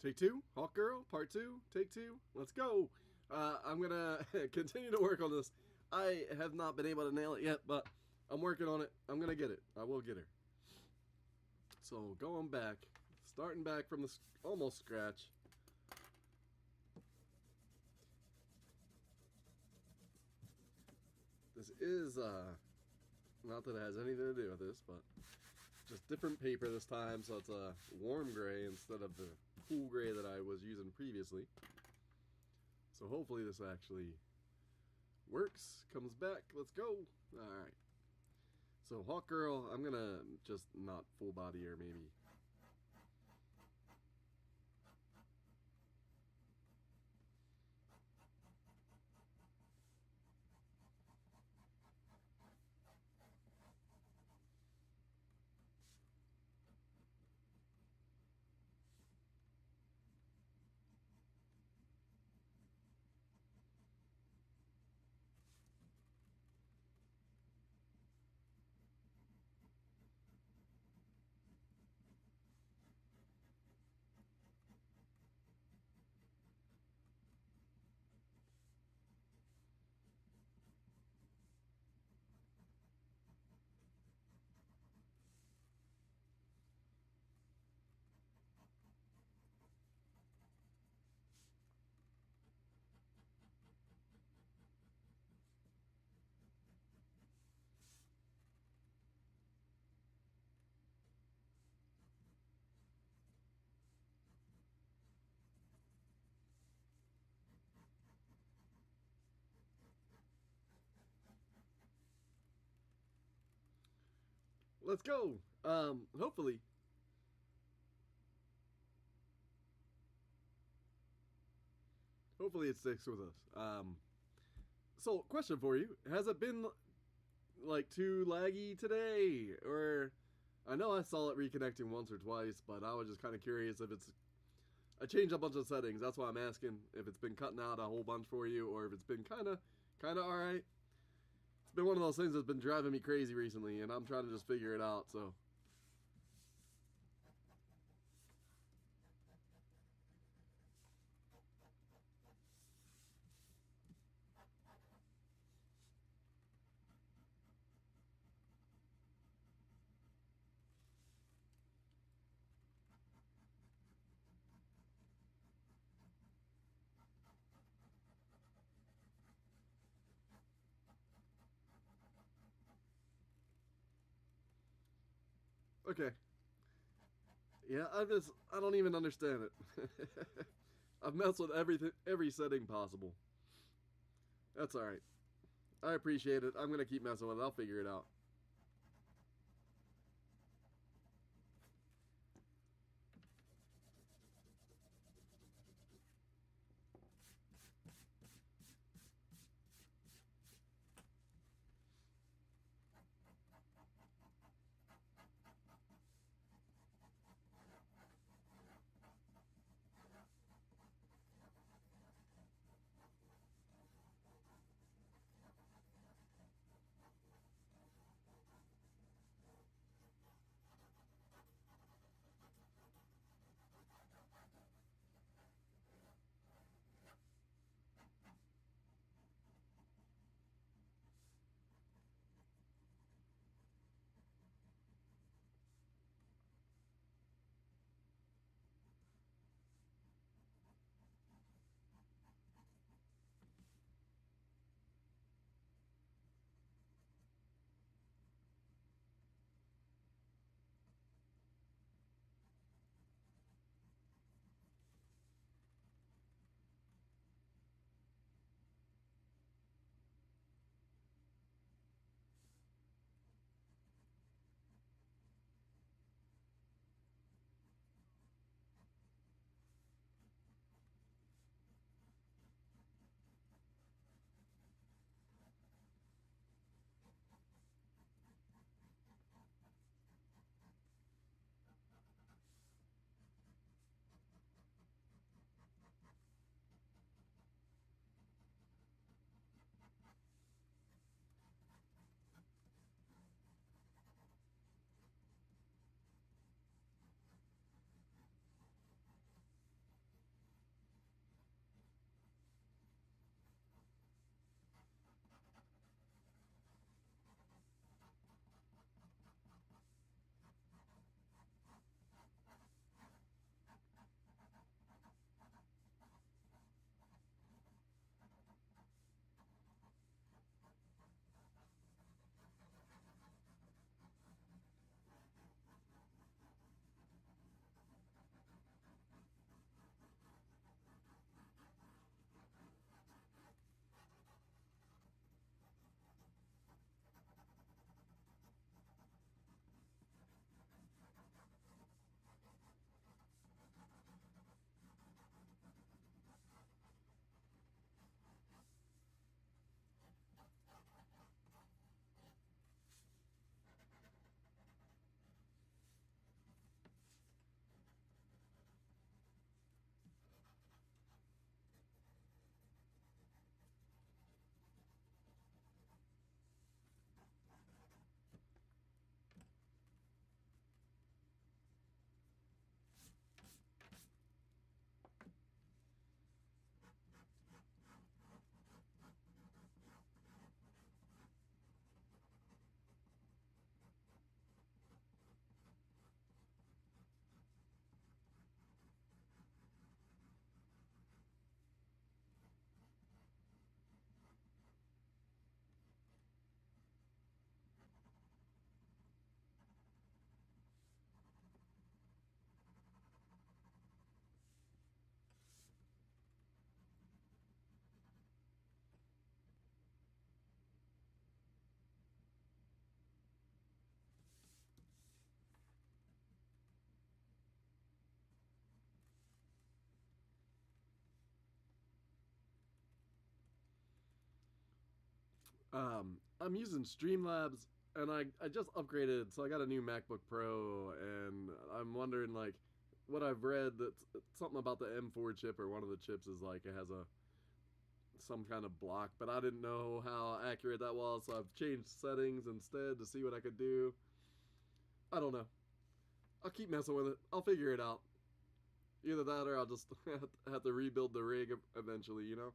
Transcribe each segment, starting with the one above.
Take two, Hawkgirl, part two, take two, let's go. I'm gonna continue to work on this. I have not been able to nail it yet, but I'm working on it. I'm gonna get it. I will get her. So going back, starting back from the almost scratch. This is not that it has anything to do with this, but just different paper this time, so it's a warm gray instead of the cool gray that I was using previously. So hopefully this actually works, comes back, let's go. Alright. So Hawkgirl, I'm gonna just not full body her maybe. Let's go. Hopefully it sticks with us. So question for you. Has it been like too laggy today? Or I know I saw it reconnecting once or twice, but I was just kind of curious if it's I changed a bunch of settings. That's why I'm asking if it's been cutting out a whole bunch for you or if it's been kind of all right. It's been one of those things that's been driving me crazy recently, and I'm trying to just figure it out, so. Okay. Yeah, I don't even understand it. I've messed with every setting possible. That's alright. I appreciate it. I'm gonna keep messing with it. I'll figure it out. I'm using Streamlabs, and I just upgraded, so I got a new MacBook Pro, and I'm wondering like what I've read that something about the M4 chip or one of the chips is like it has a some kind of block, but I didn't know how accurate that was, so I've changed settings instead to see what I could do. I don't know. I'll keep messing with it. I'll figure it out. Either that or I'll just have to rebuild the rig eventually, you know?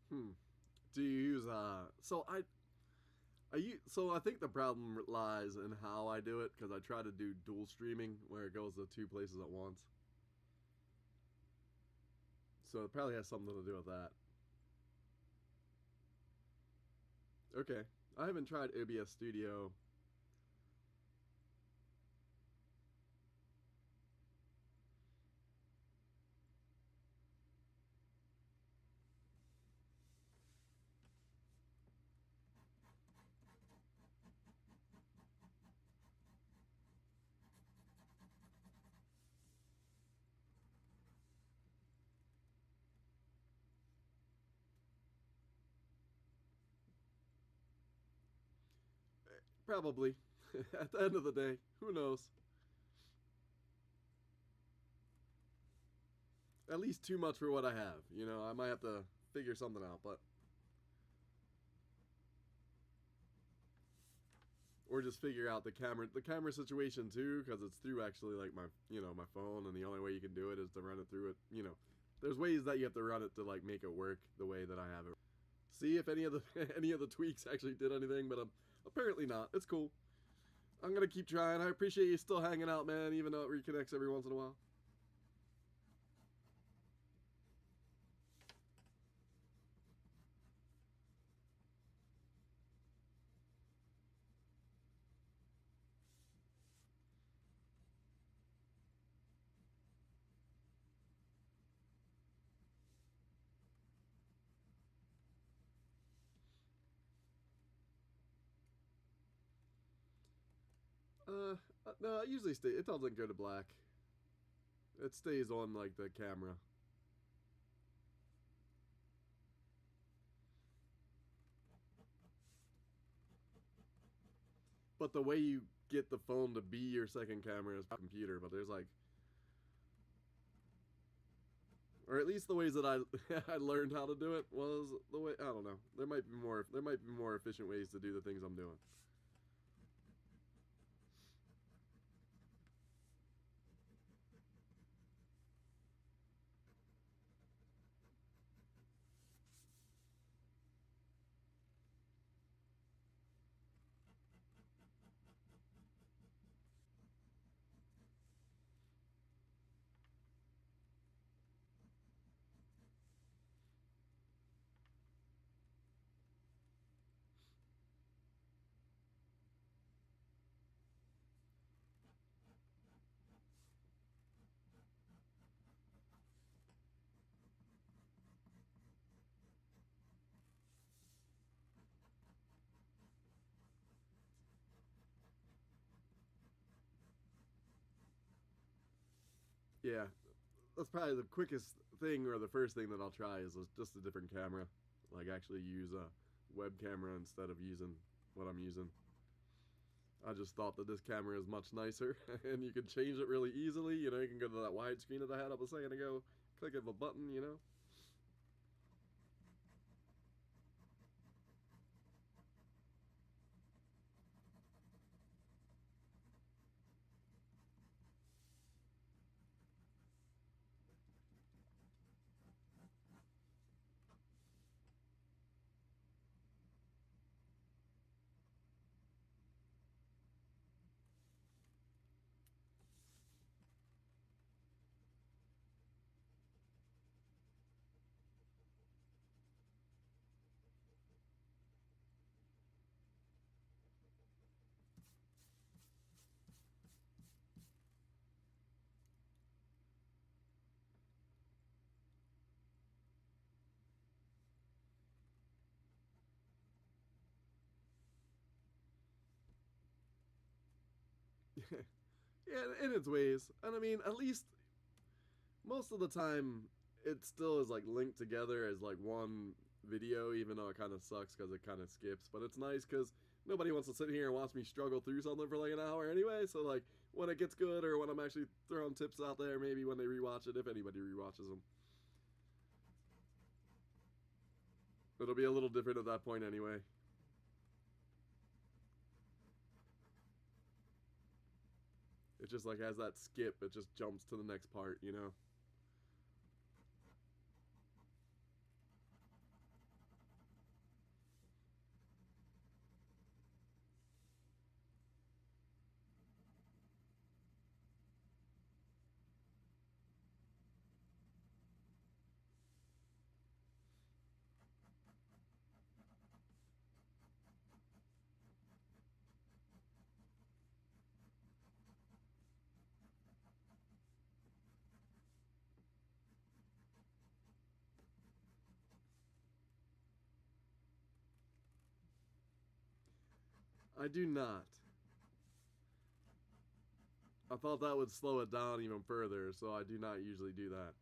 Hmm. Do you use so I think the problem lies in how I do it because I try to do dual streaming where it goes to two places at once. So it probably has something to do with that. Okay. I haven't tried OBS Studio. Probably. At the end of the day, who knows? At least too much for what I have. You know, I might have to figure something out, but or just figure out the camera situation too because it's through actually like my phone, and the only way you can do it is to run it through it. There's ways that you have to run it to like make it work the way that I have it. See if any of the any of the tweaks actually did anything, but apparently not. It's cool. I'm gonna keep trying. I appreciate you still hanging out, man, even though it reconnects every once in a while. No, it usually stays. It doesn't go to black. It stays on like the camera. But the way you get the phone to be your second camera is computer. But there's like, or at least the ways that I I learned how to do it was the way. I don't know. There might be more efficient ways to do the things I'm doing. Yeah, that's probably the quickest thing or the first thing that I'll try is just a different camera. Like actually use a web camera instead of using what I'm using. I just thought that this camera is much nicer and you can change it really easily. You know, you can go to that widescreen that I had up a second ago, click of a button, you know. Yeah, in its ways. And I mean, at least most of the time, it still is like linked together as like one video, even though it kind of sucks because it kind of skips. But it's nice because nobody wants to sit here and watch me struggle through something for like an hour anyway. So like when it gets good or when I'm actually throwing tips out there, maybe when they rewatch it, if anybody rewatches them, it'll be a little different at that point anyway. It just like has that skip. It just jumps to the next part, you know. I do not. I thought that would slow it down even further, so I do not usually do that.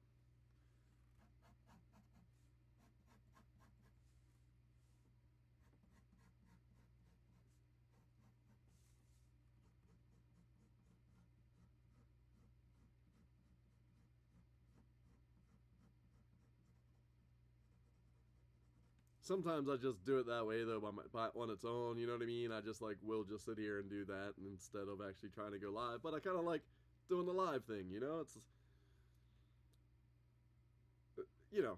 Sometimes I just do it that way though on its own. You know what I mean? I just like will just sit here and do that instead of actually trying to go live. But I kind of like doing the live thing. You know, it's you know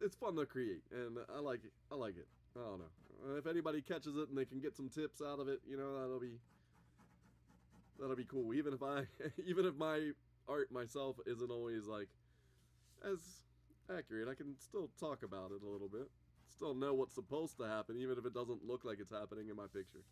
it's fun to create, and I like it. I like it. I don't know. If anybody catches it and they can get some tips out of it, you know, that'll be cool. Even if I even if my art myself isn't always like as accurate, I can still talk about it a little bit. Still know what's supposed to happen, even if it doesn't look like it's happening in my picture.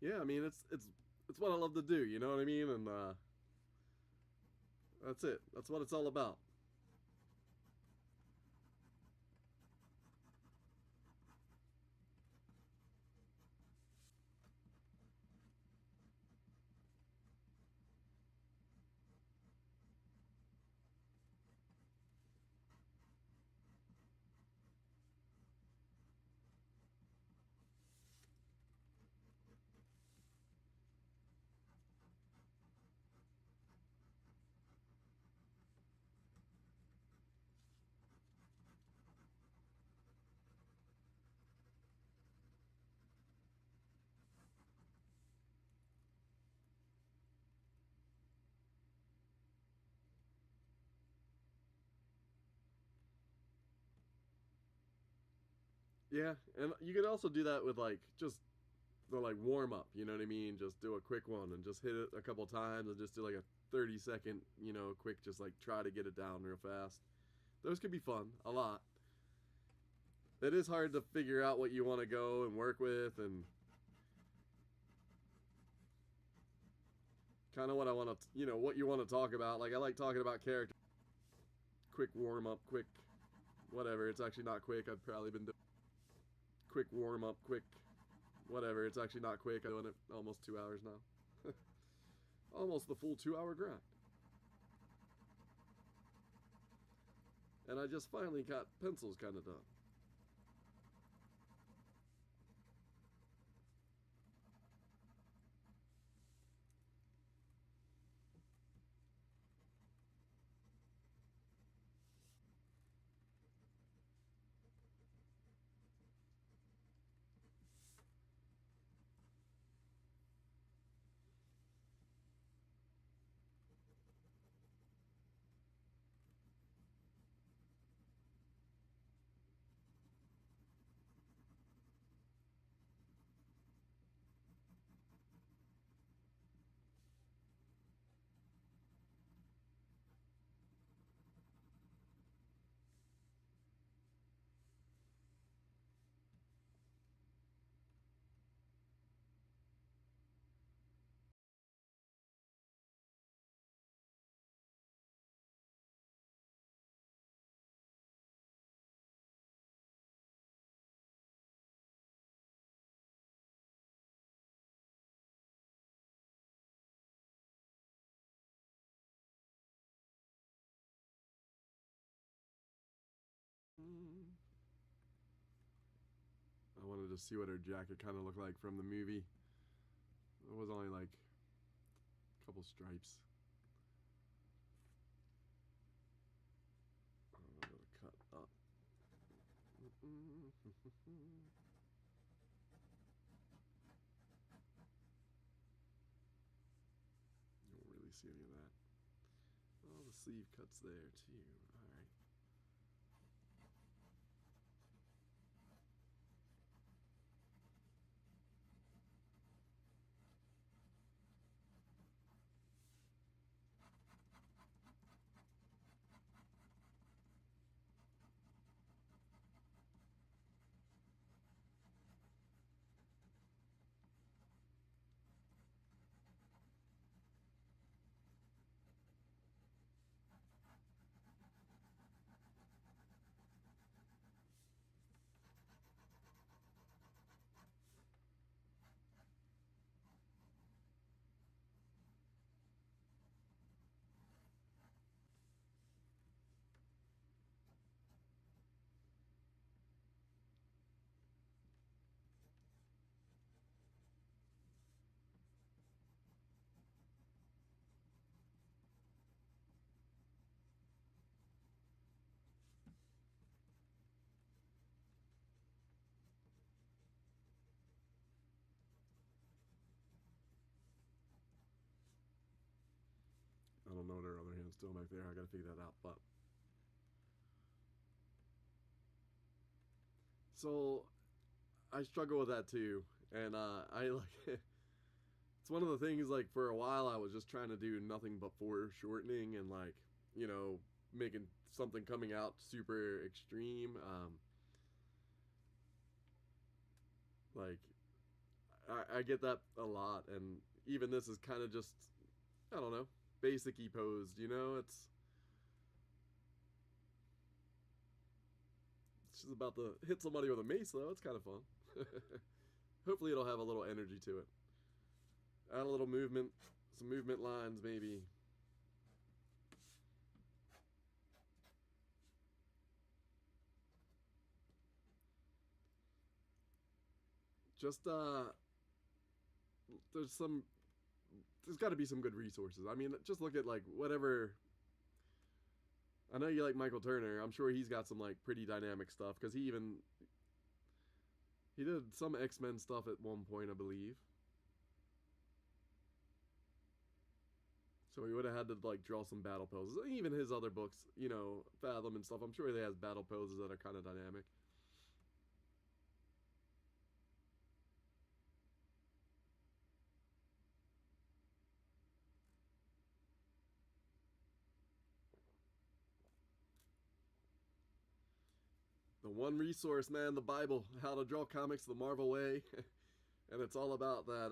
Yeah, I mean it's what I love to do. You know what I mean? And that's it. That's what it's all about. Yeah, and you could also do that with like just the like warm up. You know what I mean? Just do a quick one and just hit it a couple times and just do like a 30-second, quick, just like try to get it down real fast. Those could be fun a lot. It is hard to figure out what you want to go and work with and kind of what I want to, what you want to talk about. Like I like talking about character. Quick warm up, quick whatever. It's actually not quick. I've probably been doing quick warm up, quick whatever. It's actually not quick. I'm doing it almost 2 hours now. Almost the full 2 hour grind. And I just finally got pencils kind of done. I wanted to see what her jacket kind of looked like from the movie. It was only like a couple stripes. I'm gonna cut up. Don't really see any of that. Oh, the sleeve cuts there too. All right. I don't know what her other hand's doing back there. I gotta figure that out. But so I struggle with that too, and I like it's one of the things. Like for a while, I was just trying to do nothing but foreshortening and like making something coming out super extreme. Like I get that a lot, and even this is kind of just I don't know basic-y posed. It's just about to hit somebody with a mace though. It's kind of fun. Hopefully, it'll have a little energy to it. Add a little movement, some movement lines maybe. Just there's some there's got to be some good resources. I mean, just look at like whatever. I know you like Michael Turner. I'm sure he's got some like pretty dynamic stuff because he did some X-Men stuff at one point, I believe. So he would have had to like draw some battle poses. Even his other books, Fathom and stuff. I'm sure he has battle poses that are kind of dynamic. one resource, man, the Bible, how to draw comics the Marvel way. And it's all about that,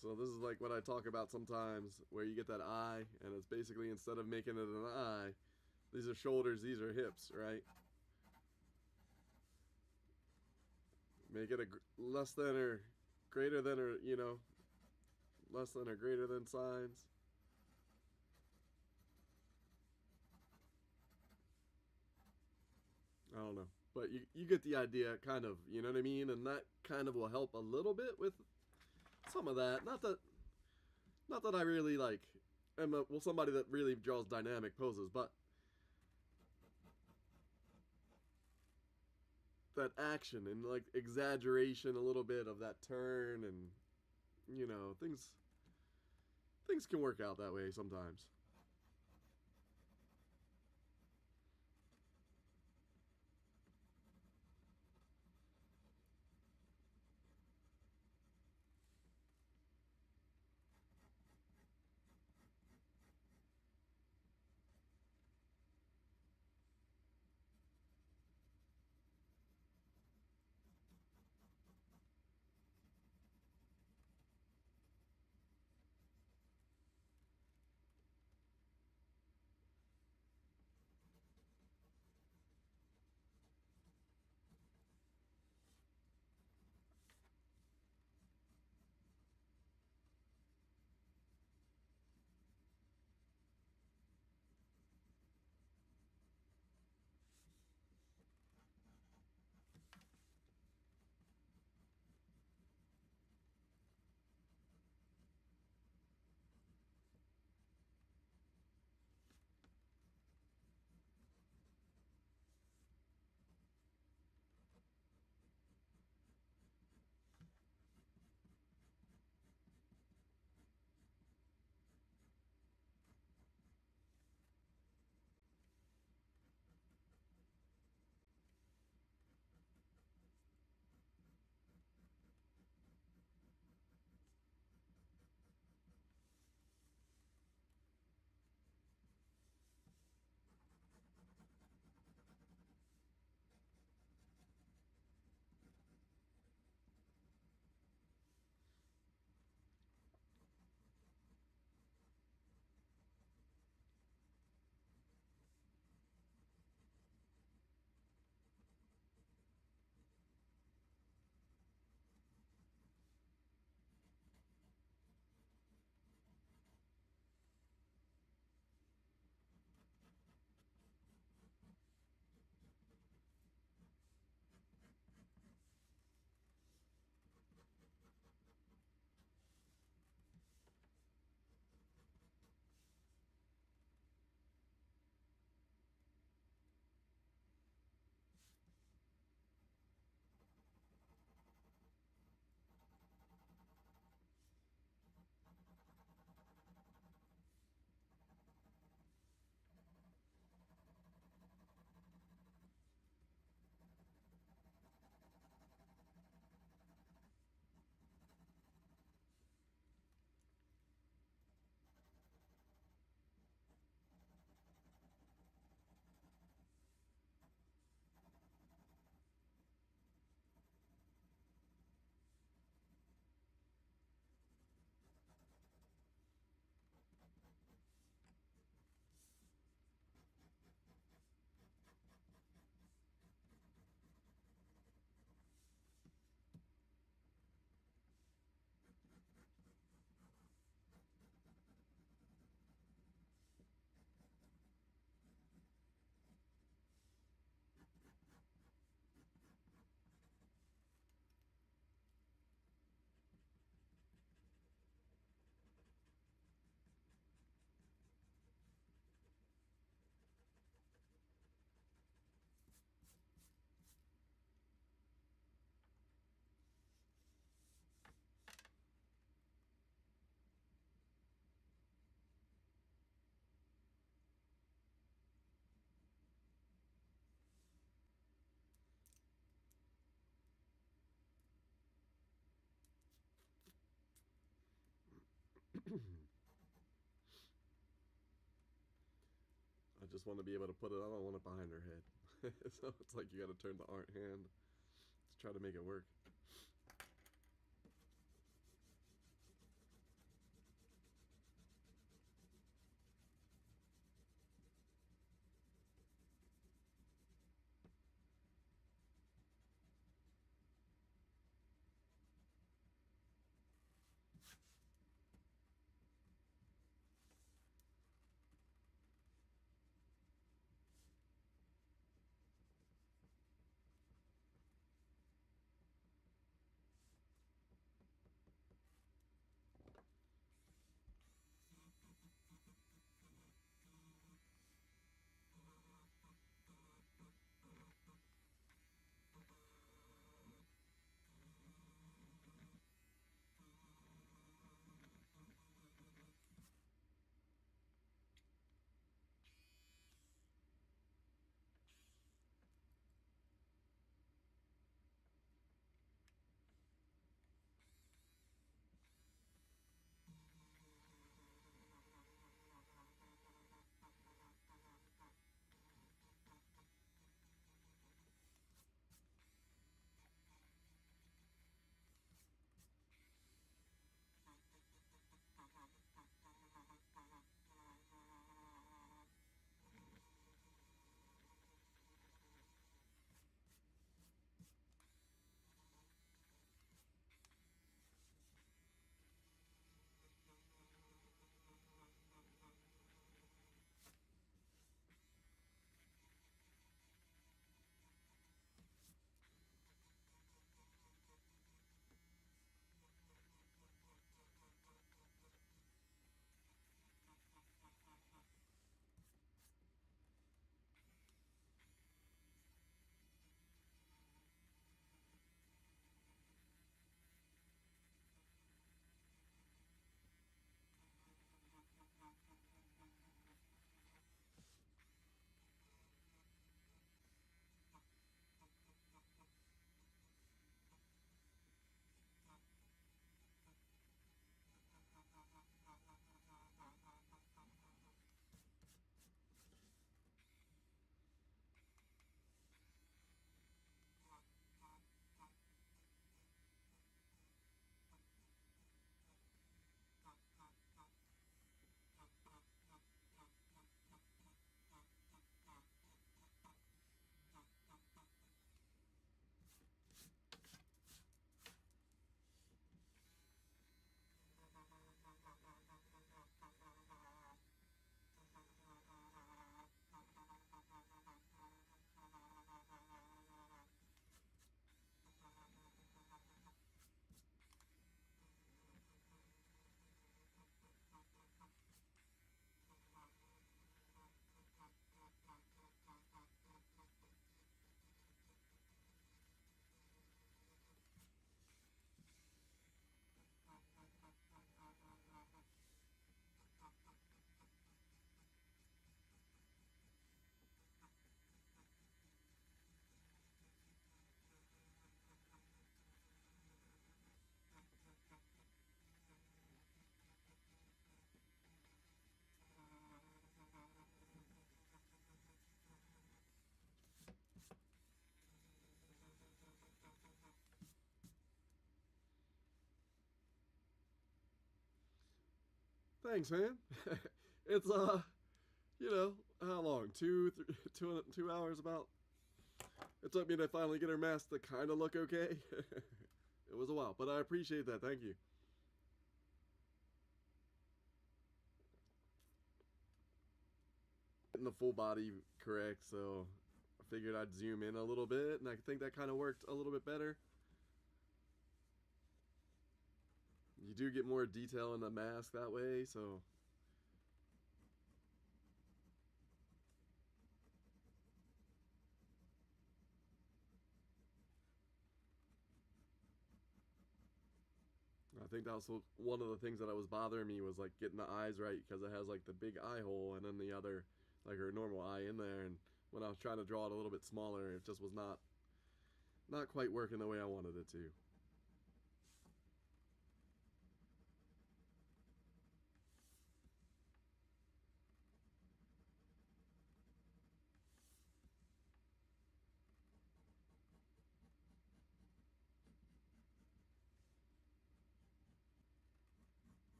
so this is like what I talk about sometimes, where you get that eye, and it's basically, instead of making it an eye, these are shoulders, these are hips, right? Make it a less than or greater than, or, you know, less than or greater than signs. I don't know. But you get the idea, kind of, you know what I mean? And that kind of will help a little bit with some of that. Not that I really, like, am somebody that really draws dynamic poses, but that action and, like, exaggeration a little bit of that turn, and, you know, things can work out that way sometimes. just want to be able to put it, I don't want it behind her head. So it's like you got to turn the art hand to try to make it work. Thanks, man. It's you know, how long? 2 hours about. It took me to finally get her mask to kind of look okay. It was a while, but I appreciate that. Thank you. Getting the full body correct, so I figured I'd zoom in a little bit, and I think that kind of worked a little bit better. You do get more detail in the mask that way, so. I think that was one of the things that was bothering me was like getting the eyes right because it has like the big eye hole and then the other, like her normal eye in there. And when I was trying to draw it a little bit smaller, it just was not quite working the way I wanted it to.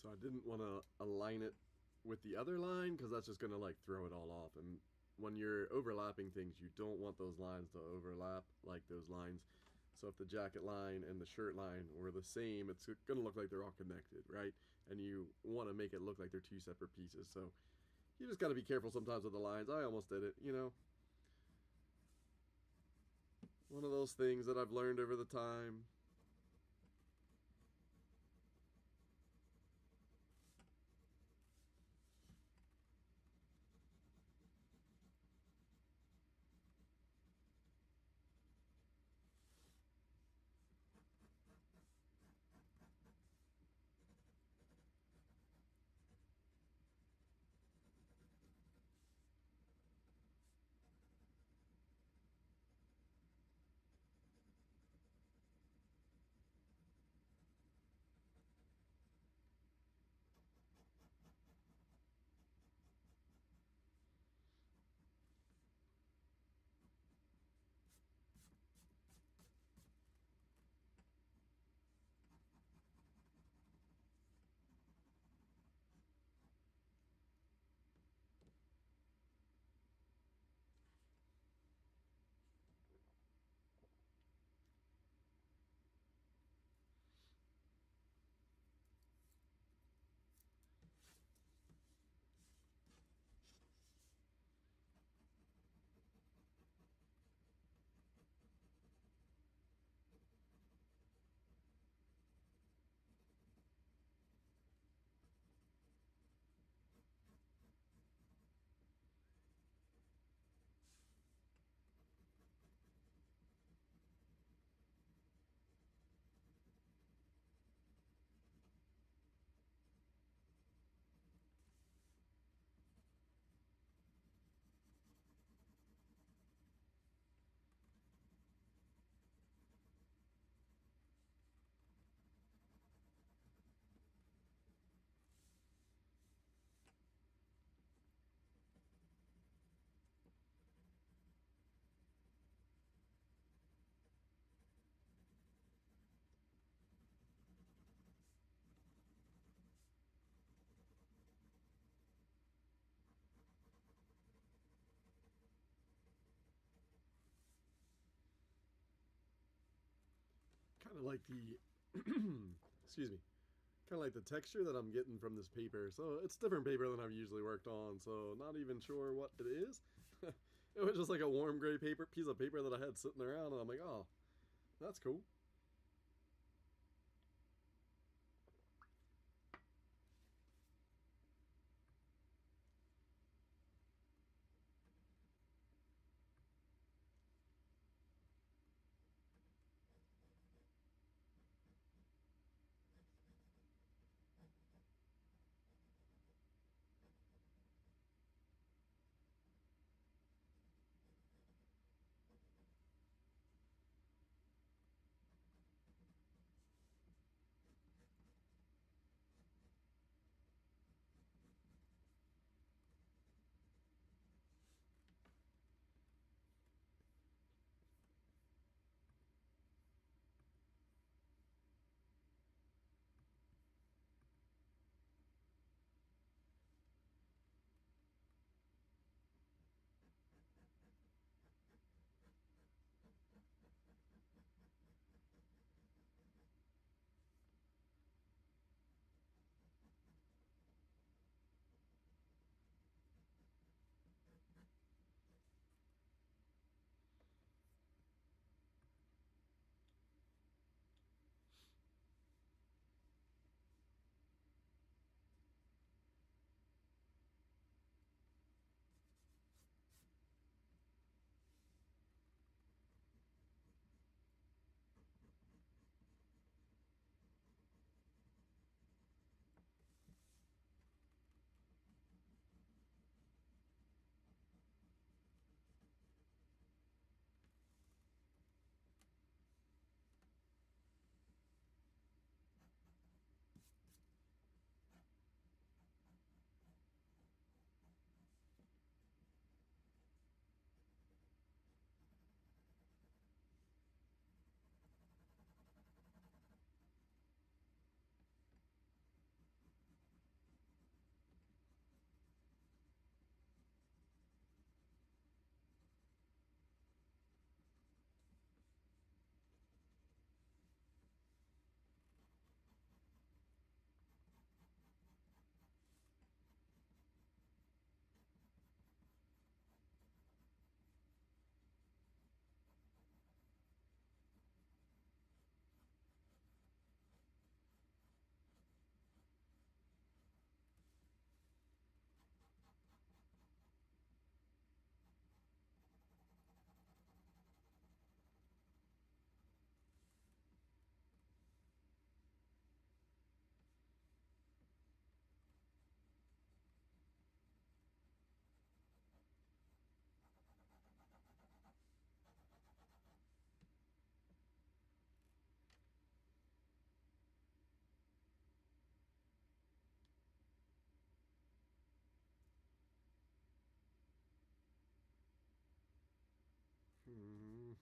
So I didn't want to align it with the other line because that's just going to like throw it all off. And when you're overlapping things, you don't want those lines to overlap like those lines. So if the jacket line and the shirt line were the same, it's going to look like they're all connected, right? And you want to make it look like they're two separate pieces. So you just got to be careful sometimes with the lines. I almost did it, you know. One of those things that I've learned over the time. Kind of like the excuse me, kind of like the texture that I'm getting from this paper. So it's different paper than I've usually worked on, so not even sure what it is. It was just like a warm gray paper piece of paper that I had sitting around, and I'm like, oh, that's cool.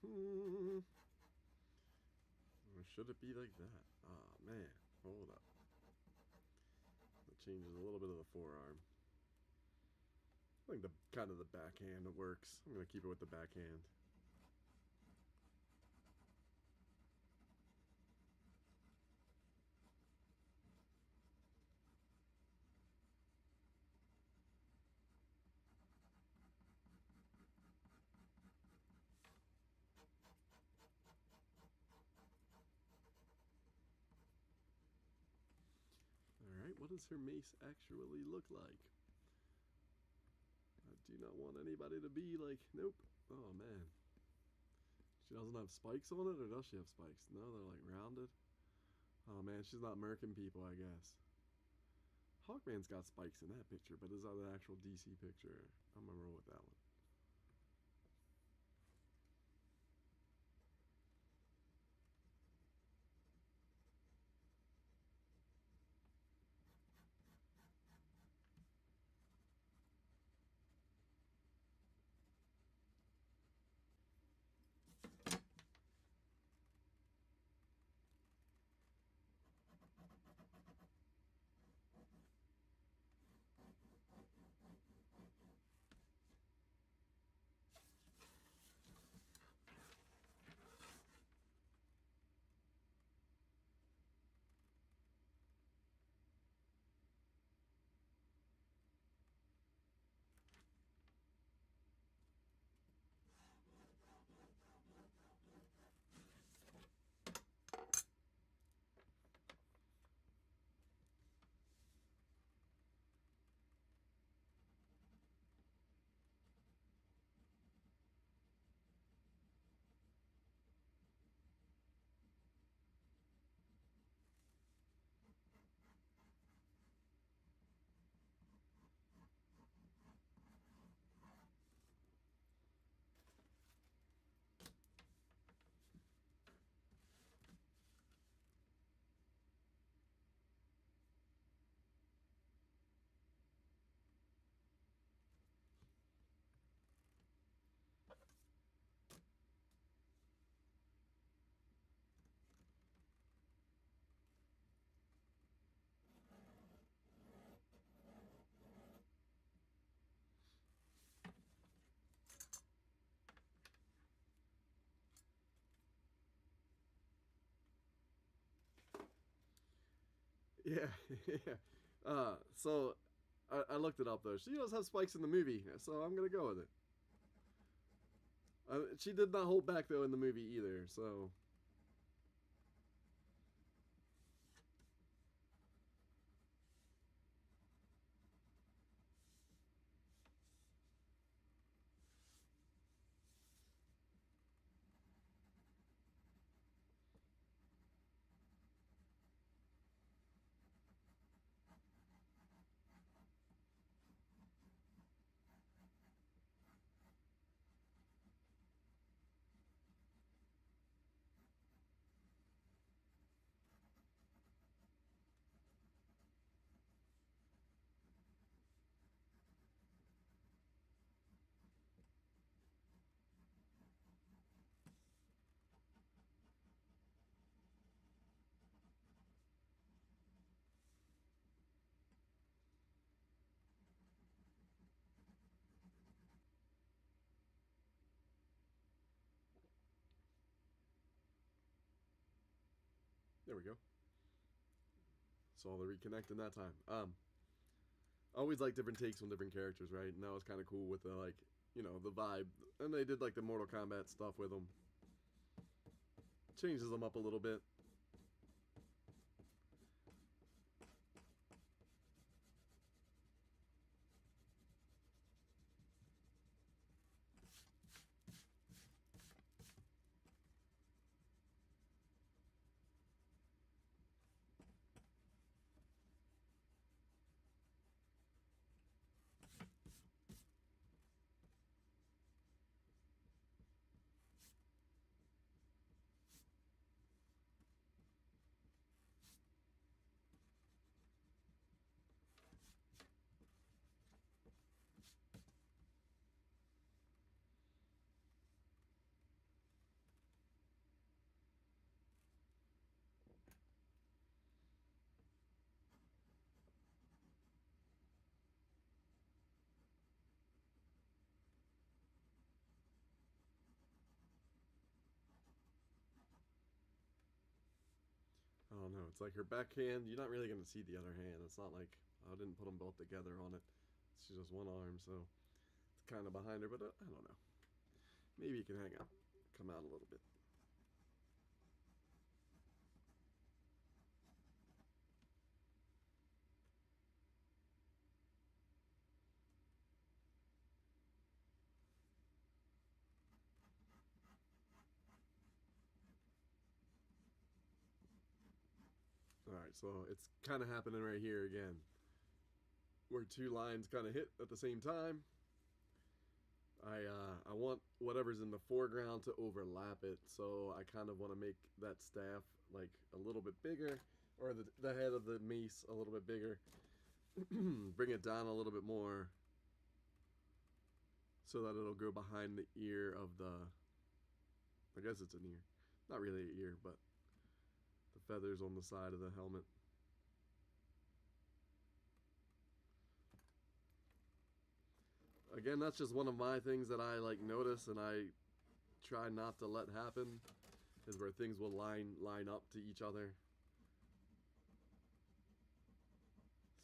Or should it be like that? Oh man, hold up. That changes a little bit of the forearm. I think the kind of the backhand works. I'm gonna keep it with the backhand. Alright, what does her mace actually look like? I do not want anybody to be like, nope. Oh man. She doesn't have spikes on it, or does she have spikes? No, they're like rounded. Oh man, she's not murking people, I guess. Hawkman's got spikes in that picture, but is that an actual DC picture? I'm gonna roll with that one. Yeah, yeah. So I looked it up though. She does have spikes in the movie, so I'm gonna go with it. She did not hold back though in the movie either, so. There we go. Saw the reconnect in that time. Always like different takes on different characters, right? And that was kind of cool with the like, you know, the vibe. And they did like the Mortal Kombat stuff with them. Changes them up a little bit. it's like her backhand. You're not really going to see the other hand. It's not like I didn't put them both together on it. It's just one arm, so it's kind of behind her. But I don't know. Maybe you can come out a little bit. Alright, so it's kind of happening right here again, where two lines kind of hit at the same time. I want whatever's in the foreground to overlap it, so I kind of want to make that staff like a little bit bigger, or the head of the mace a little bit bigger. Bring it down a little bit more so that it'll go behind the ear of the, I guess it's an ear, not really an ear, but the feathers on the side of the helmet. Again, that's just one of my things that I like notice and I try not to let happen, is where things will line up to each other.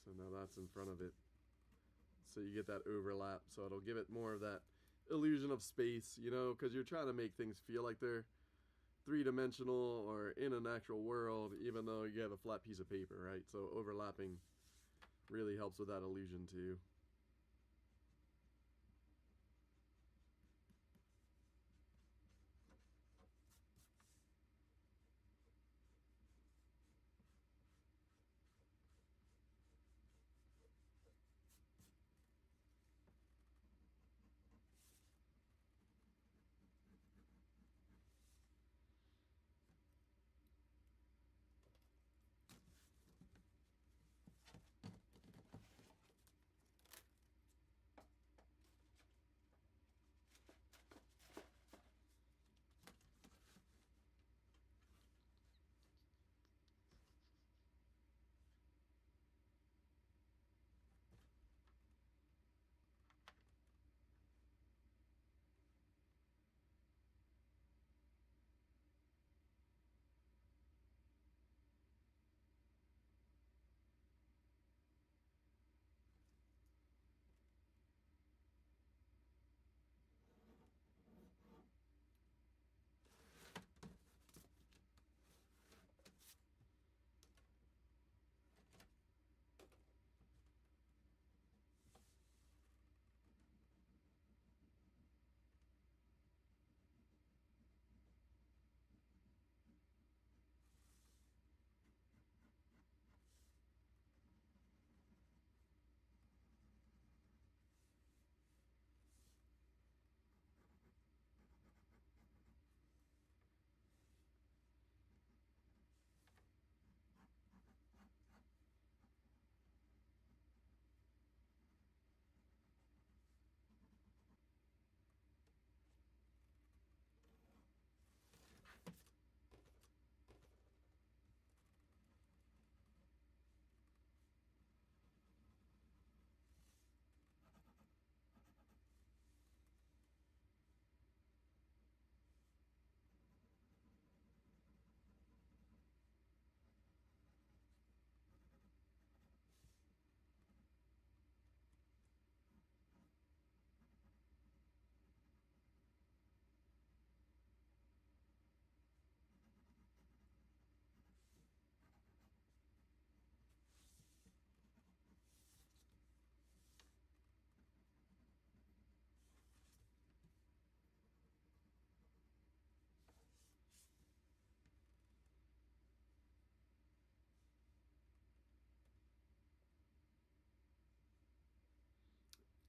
So now that's in front of it. So you get that overlap, so it'll give it more of that illusion of space, you know, because you're trying to make things feel like they're three-dimensional or in an actual world, even though you have a flat piece of paper, right? So overlapping really helps with that illusion too.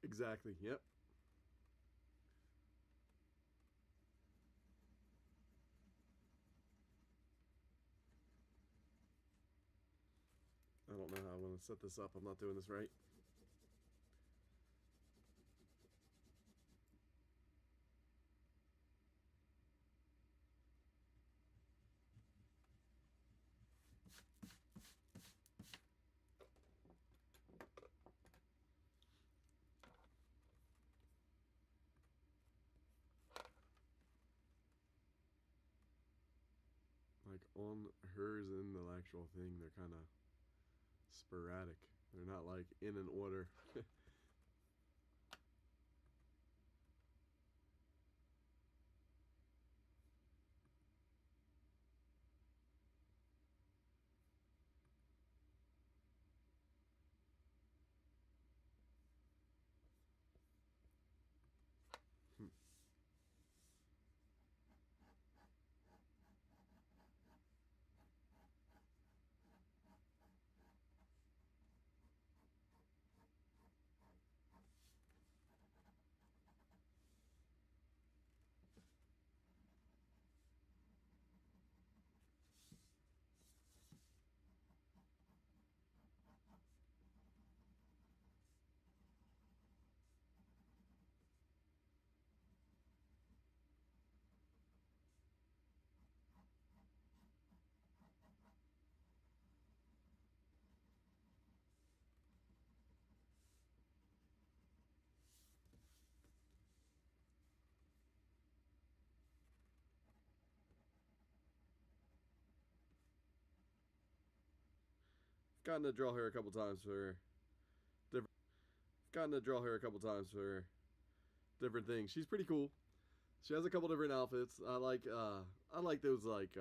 Exactly, yep. I don't know how I want to set this up. I'm not doing this right. Like on hers in the actual thing, they're kind of sporadic. They're not like in an order. Gotten to draw her a couple times for different. Gotten to draw her a couple times for different things. She's pretty cool. She has a couple different outfits. I like those like.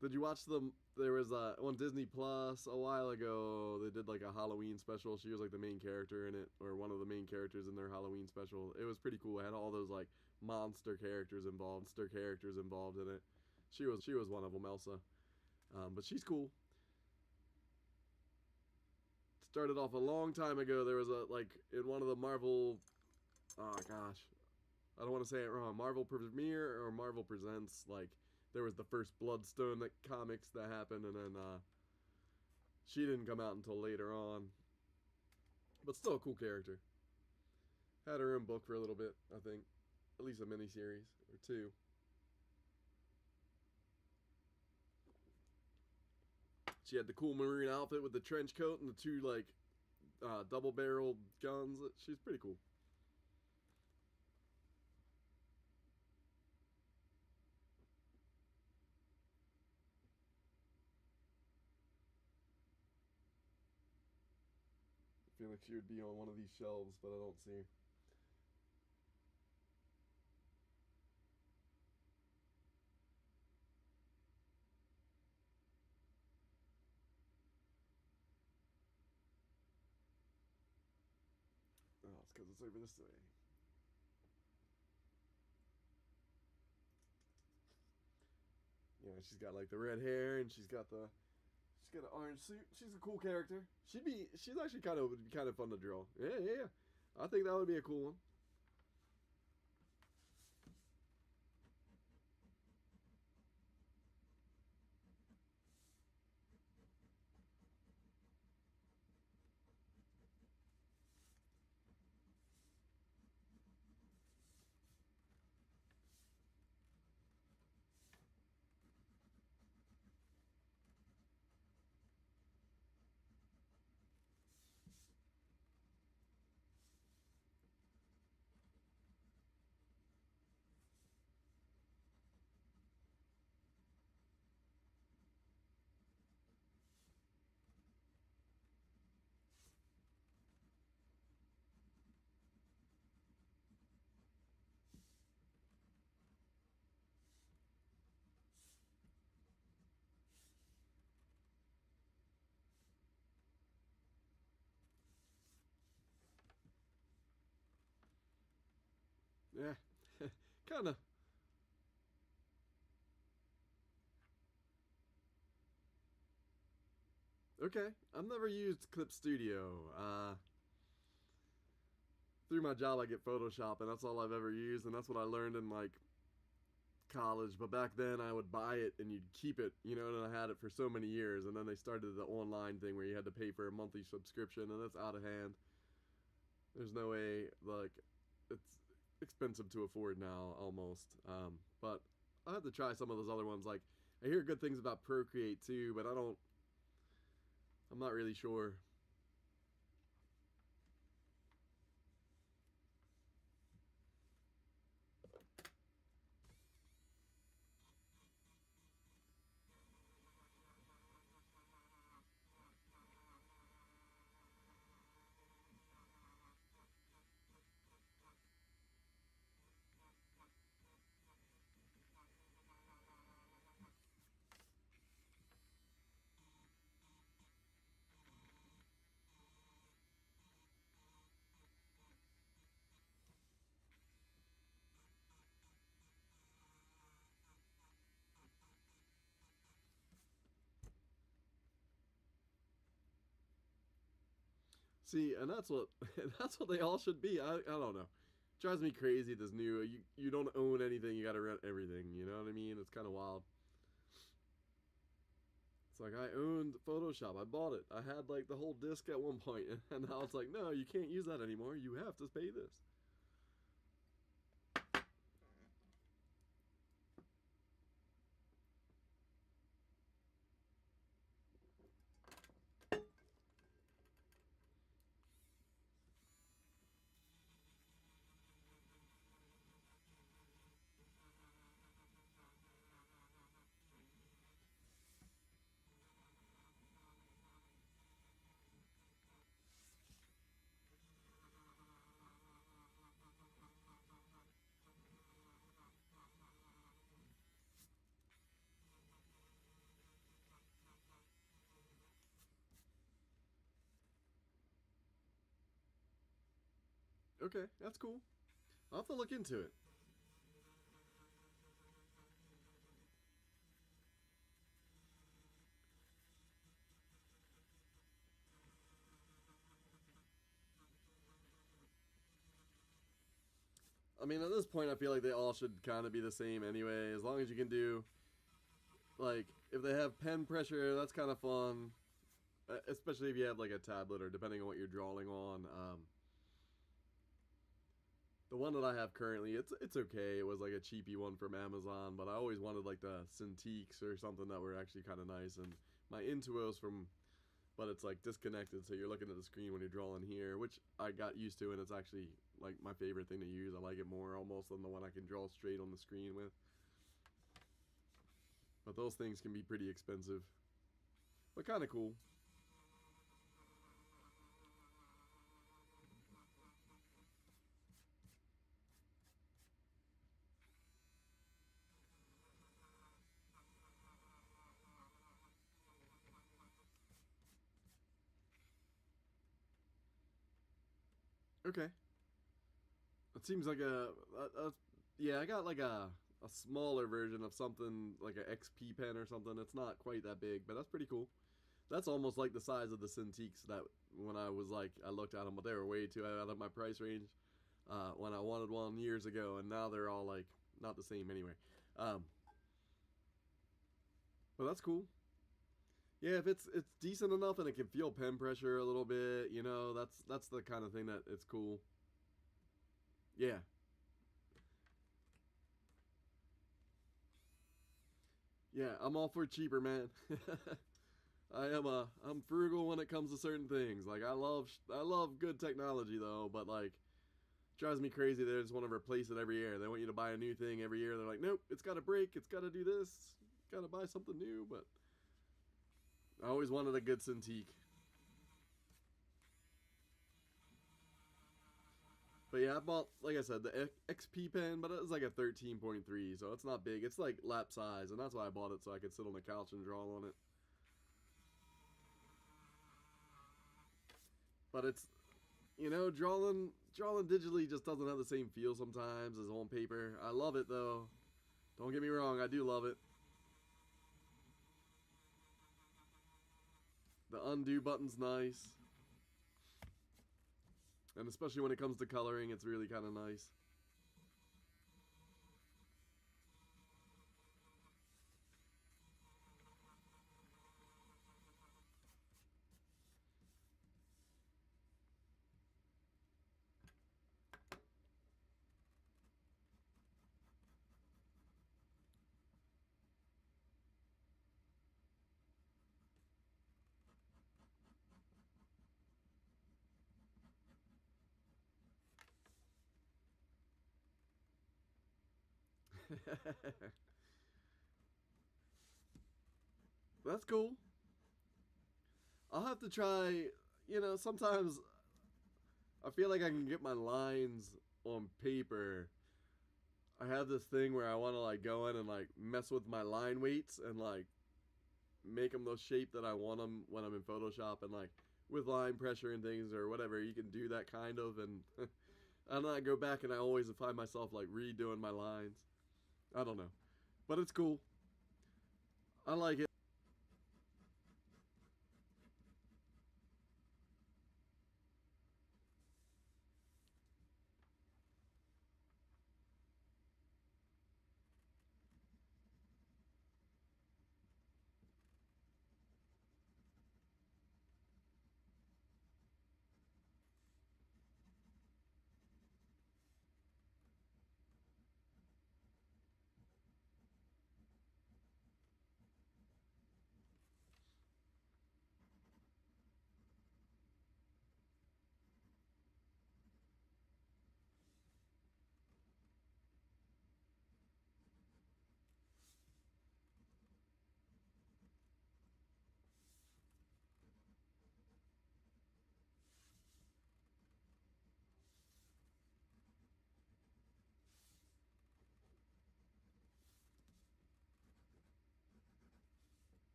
Did you watch them? There was on Disney Plus a while ago. They did like a Halloween special. She was like the main character in it, or one of the main characters in their Halloween special. It was pretty cool. It had all those like monster characters involved in it. She was one of them, Elsa. But she's cool. Started off a long time ago. There was a like in one of the Marvel. Oh gosh, I don't want to say it wrong. Marvel Premiere or Marvel Presents. Like there was the first Bloodstone comics that happened, and then she didn't come out until later on. But still a cool character. Had her own book for a little bit, I think, at least a miniseries or two. She had the cool maroon outfit with the trench coat and the two like double-barreled guns. She's pretty cool. I feel like she would be on one of these shelves, but I don't see her. Oh, it's because it's over this way. Yeah, she's got like the red hair, and she's got an orange suit. She's a cool character. She's actually kind of fun to draw. Yeah. I think that would be a cool one. Yeah, kind of. Okay, I've never used Clip Studio. Through my job, I get Photoshop, and that's all I've ever used, and that's what I learned in like college. But back then, I would buy it and you'd keep it, you know, and I had it for so many years. And then they started the online thing where you had to pay for a monthly subscription, and that's out of hand. There's no way, like, it's expensive to afford now almost. But I have to try some of those other ones. Like, I hear good things about Procreate too, but I'm not really sure. See, and that's what that's what they all should be. I don't know. Drives me crazy. This new you don't own anything. You got to rent everything. You know what I mean? It's kind of wild. It's like I owned Photoshop. I bought it. I had like the whole disc at one point, and now it's like, no, you can't use that anymore. You have to pay this. Okay, that's cool. I'll have to look into it. I mean, at this point, I feel like they all should kind of be the same anyway. As long as you can do, like, if they have pen pressure, that's kind of fun. Especially if you have like a tablet or depending on what you're drawing on. The one that I have currently, it's okay. It was like a cheapy one from Amazon, but I always wanted like the Cintiqs or something that were actually kind of nice. And my Intuos from, but it's like disconnected, so you're looking at the screen when you're drawing here, which I got used to, and it's actually like my favorite thing to use. I like it more almost than the one I can draw straight on the screen with. But those things can be pretty expensive, but kind of cool. Okay. It seems like yeah, I got like a smaller version of something like an XP pen or something. It's not quite that big, but that's pretty cool. That's almost like the size of the Cintiqs that when I was like, I looked at them, but they were way too out of my price range when I wanted one years ago, and now they're all like not the same anyway. Um, but that's cool. Yeah, if it's decent enough and it can feel pen pressure a little bit, you know, that's the kind of thing that it's cool. Yeah, yeah, I'm all for cheaper, man. I'm frugal when it comes to certain things. Like I love good technology though, but like drives me crazy. They just want to replace it every year. They want you to buy a new thing every year. They're like, nope, it's got to break. It's got to do this. Got to buy something new. But I always wanted a good Cintiq. But yeah, I bought, like I said, the XP pen, but it was like a 13.3, so it's not big. It's like lap size, and that's why I bought it, so I could sit on the couch and draw on it. But it's, you know, drawing digitally just doesn't have the same feel sometimes as on paper. I love it though. Don't get me wrong, I do love it. The undo button's nice, and especially when it comes to coloring, it's really kind of nice. That's cool. I'll have to try. You know, sometimes I feel like I can get my lines on paper. I have this thing where I want to like go in and like mess with my line weights and like make them the shape that I want them when I'm in Photoshop and like with line pressure and things or whatever. You can do that kind of, and and then I go back and I always find myself like redoing my lines. I don't know, but it's cool. I like it.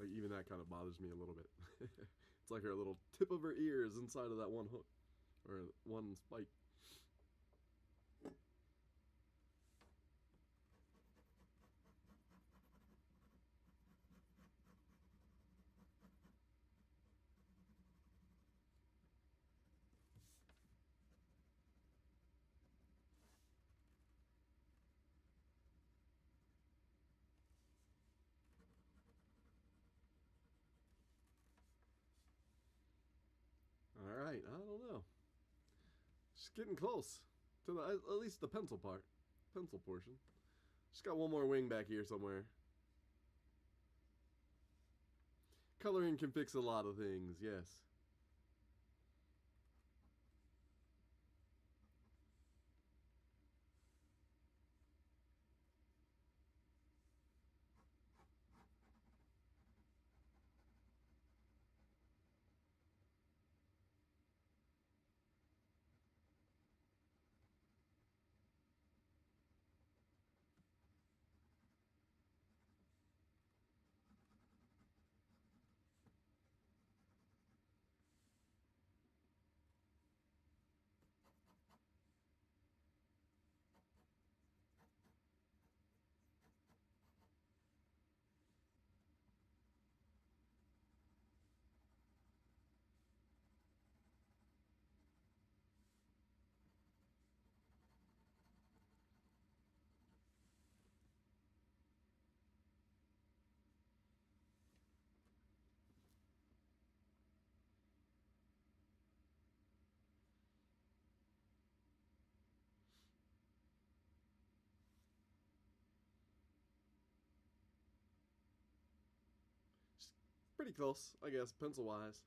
Like, even that kind of bothers me a little bit. It's like her little tip of her ear is inside of that one hook. Or one spike. Alright, I don't know. Just getting close to the, at least the pencil part. Pencil portion. Just got one more wing back here somewhere. Coloring can fix a lot of things, yes. Pretty close, I guess, pencil-wise.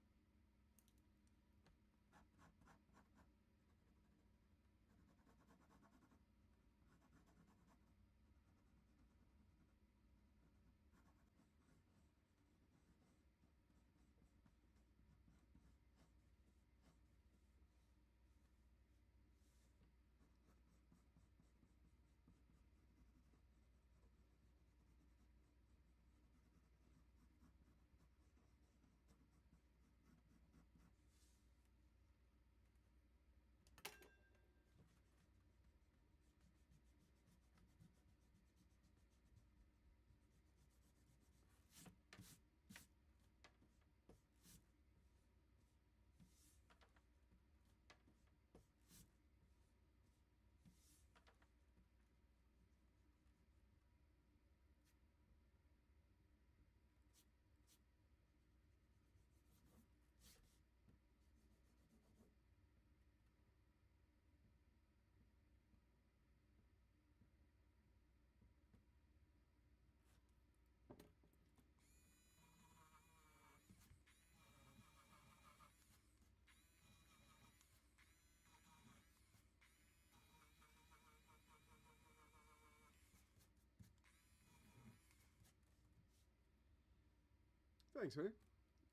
Thanks, man.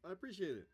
I appreciate it.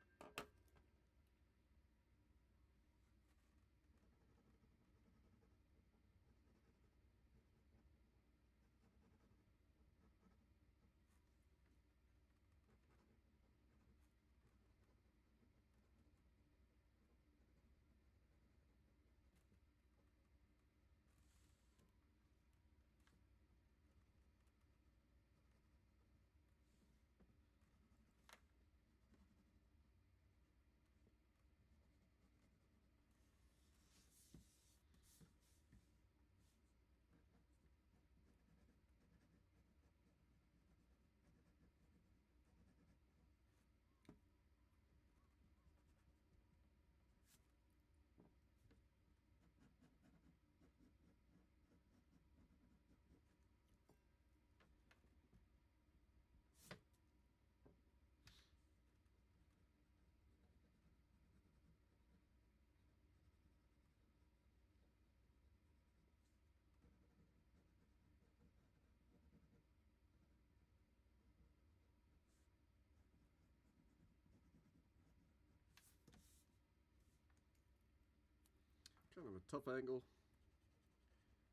Kind of a tough angle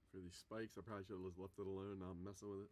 for these spikes. I probably should have just left it alone. Now I'm messing with it.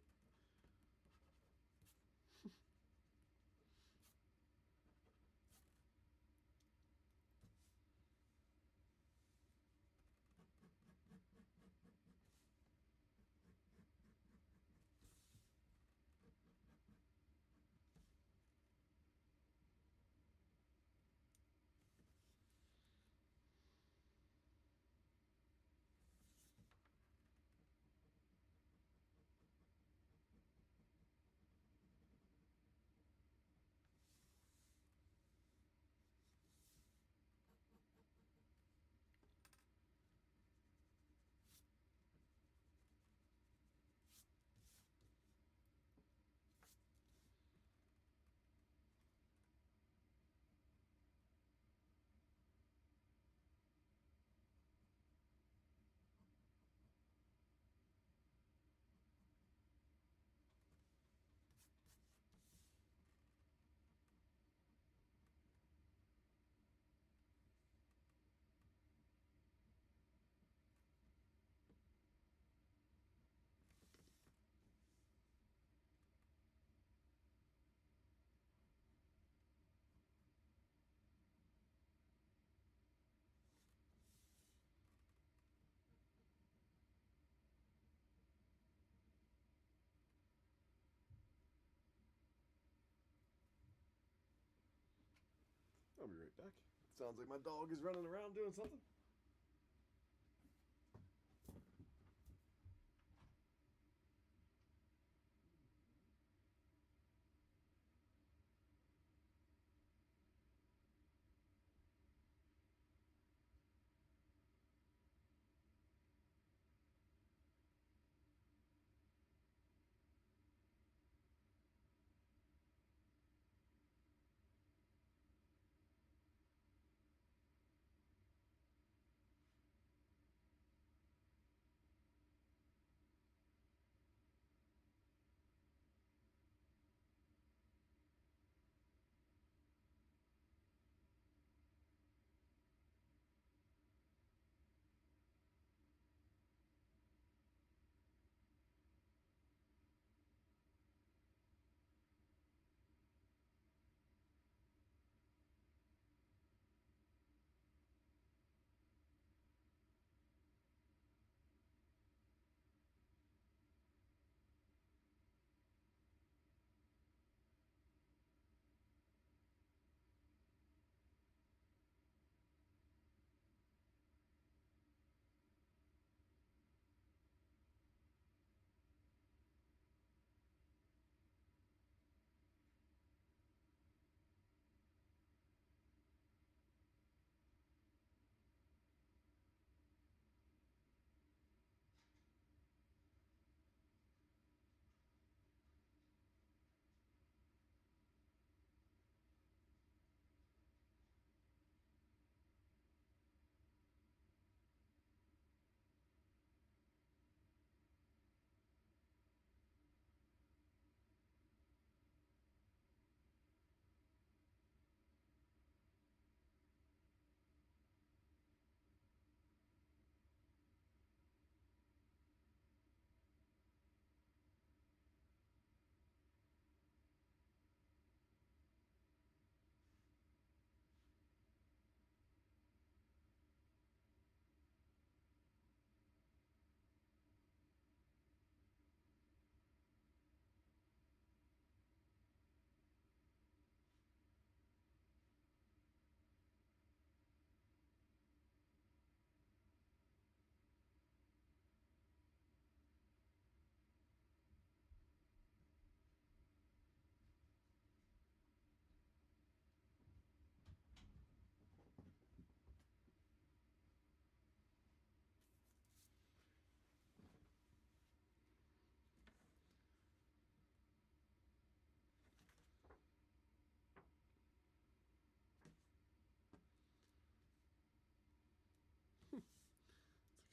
I'll be right back. Sounds like my dog is running around doing something.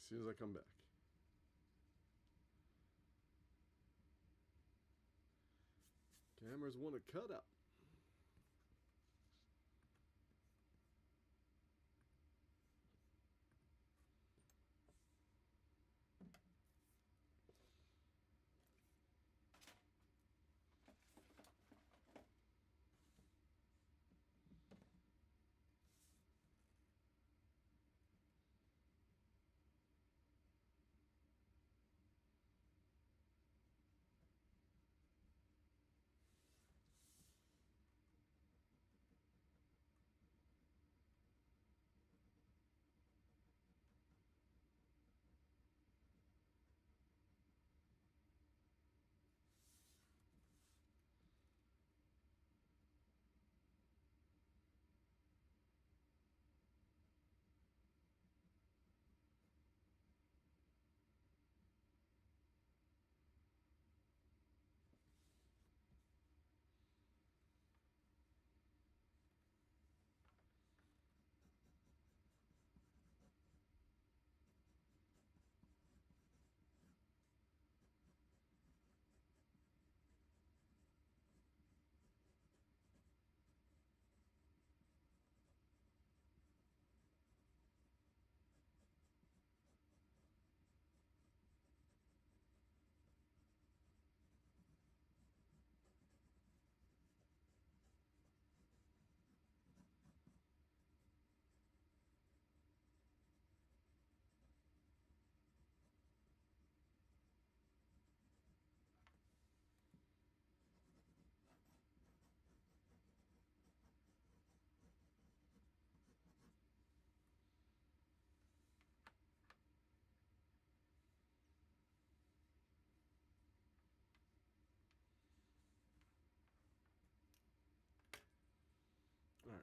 As soon as I come back. Cameras want to cut out.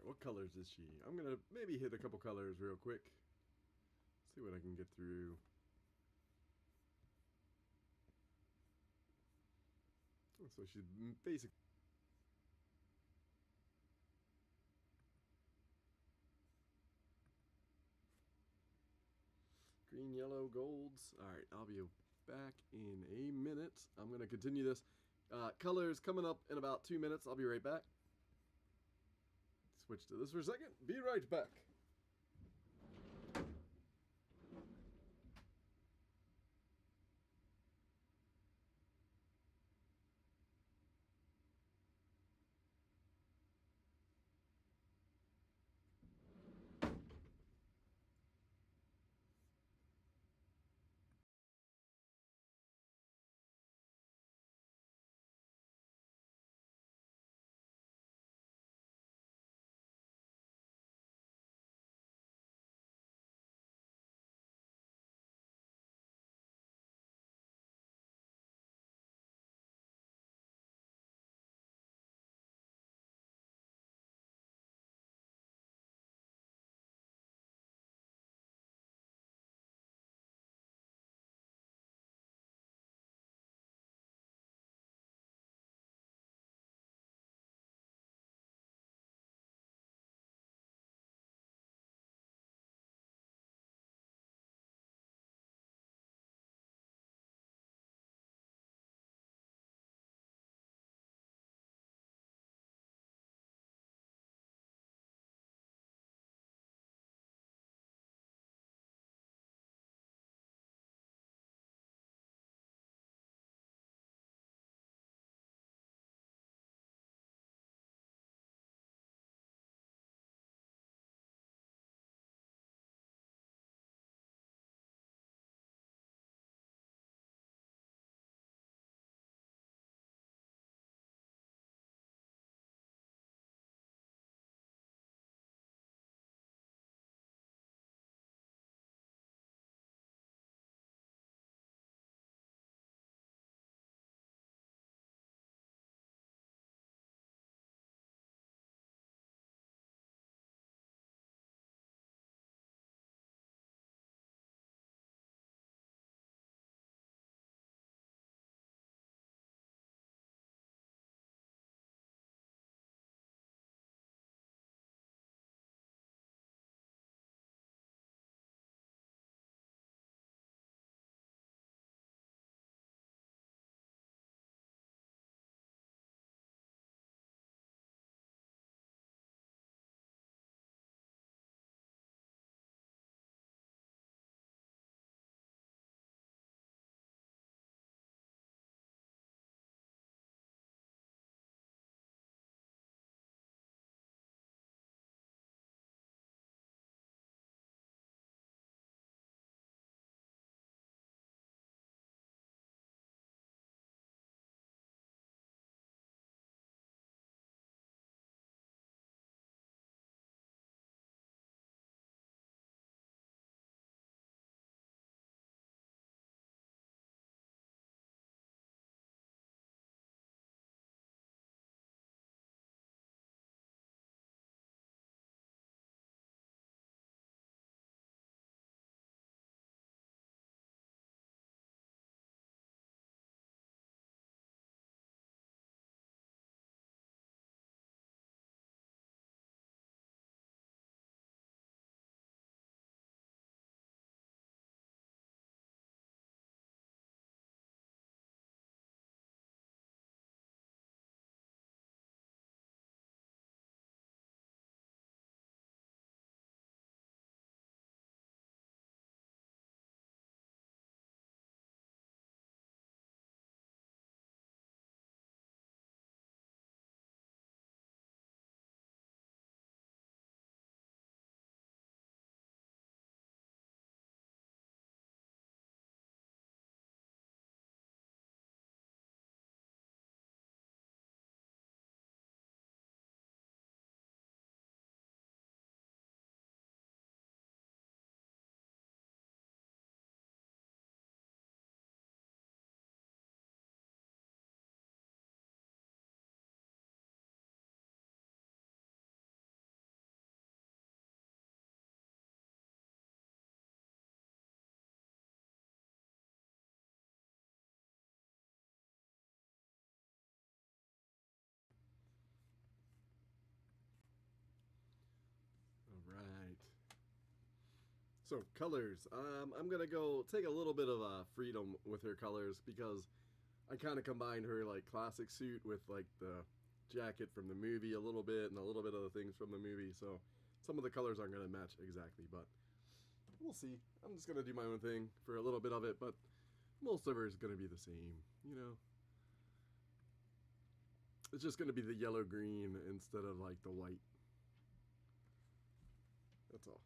Alright, what colors is she? I'm gonna maybe hit a couple colors real quick. See what I can get through. So she's basic. Green, yellow, golds. Alright, I'll be back in a minute. I'm going to continue this. Colors coming up in about 2 minutes. I'll be right back. Switch to this for a second. Be right back. So colors. I'm gonna go take a little bit of freedom with her colors because I kind of combined her like classic suit with like the jacket from the movie a little bit and a little bit of the things from the movie. So some of the colors aren't gonna match exactly, but we'll see. I'm just gonna do my own thing for a little bit of it, but most of her is gonna be the same, you know. It's just gonna be the yellow green instead of like the white. That's all.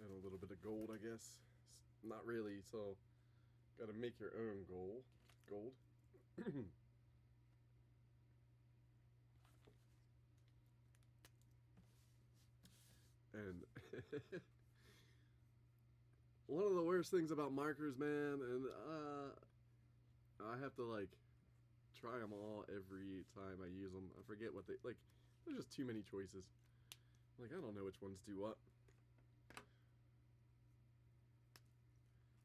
And a little bit of gold, I guess. Not really, so gotta make your own gold. And one of the worst things about markers, man, and I have to like try them all every time I use them. I forget what they like. There's just too many choices. Like I don't know which ones do what.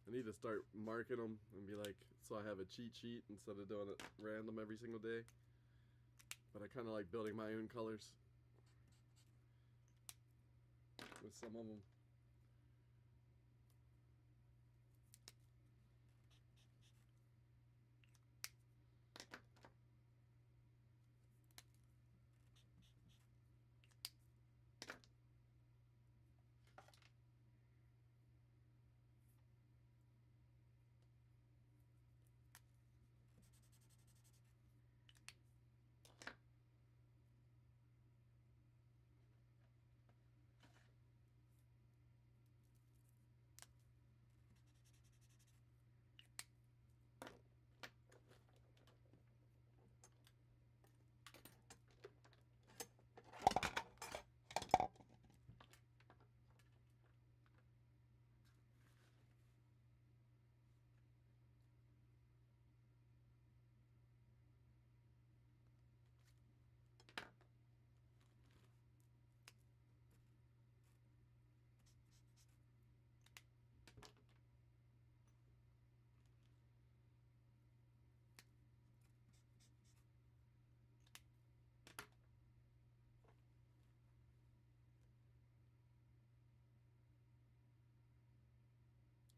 I need to start marking them and be like, so I have a cheat sheet instead of doing it random every single day. But I kind of like building my own colors with some of them.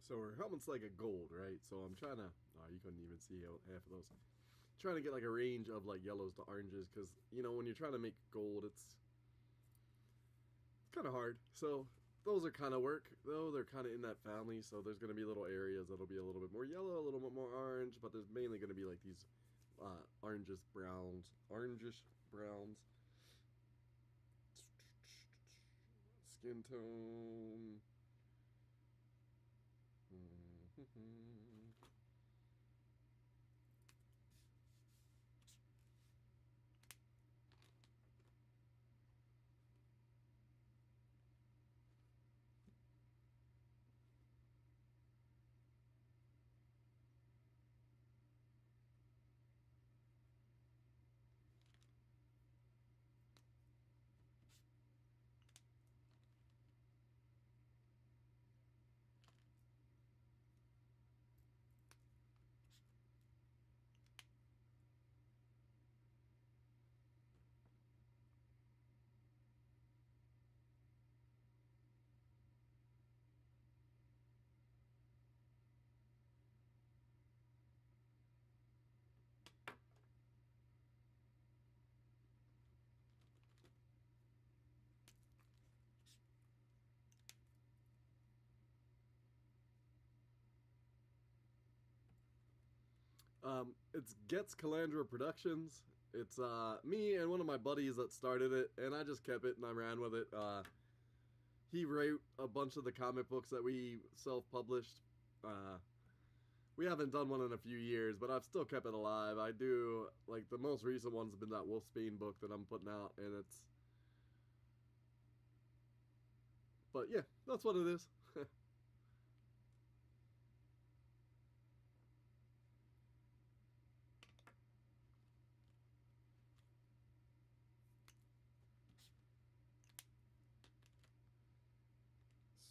So her helmet's like a gold, right? So I'm trying to, oh, you couldn't even see half of those. Trying to get like a range of like yellows to oranges because, you know, when you're trying to make gold, it's kind of hard. So those are kind of work, though. They're kind of in that family, so there's going to be little areas that'll be a little bit more yellow, a little bit more orange, but there's mainly going to be like these orangish browns. Skin tone. It's Gets Calandra Productions. It's me and one of my buddies that started it, and I just kept it and I ran with it. He wrote a bunch of the comic books that we self-published. We haven't done one in a few years, but I've still kept it alive. I do, like, the most recent one's been that Wolfsbane book that I'm putting out, and it's... But yeah, that's what it is.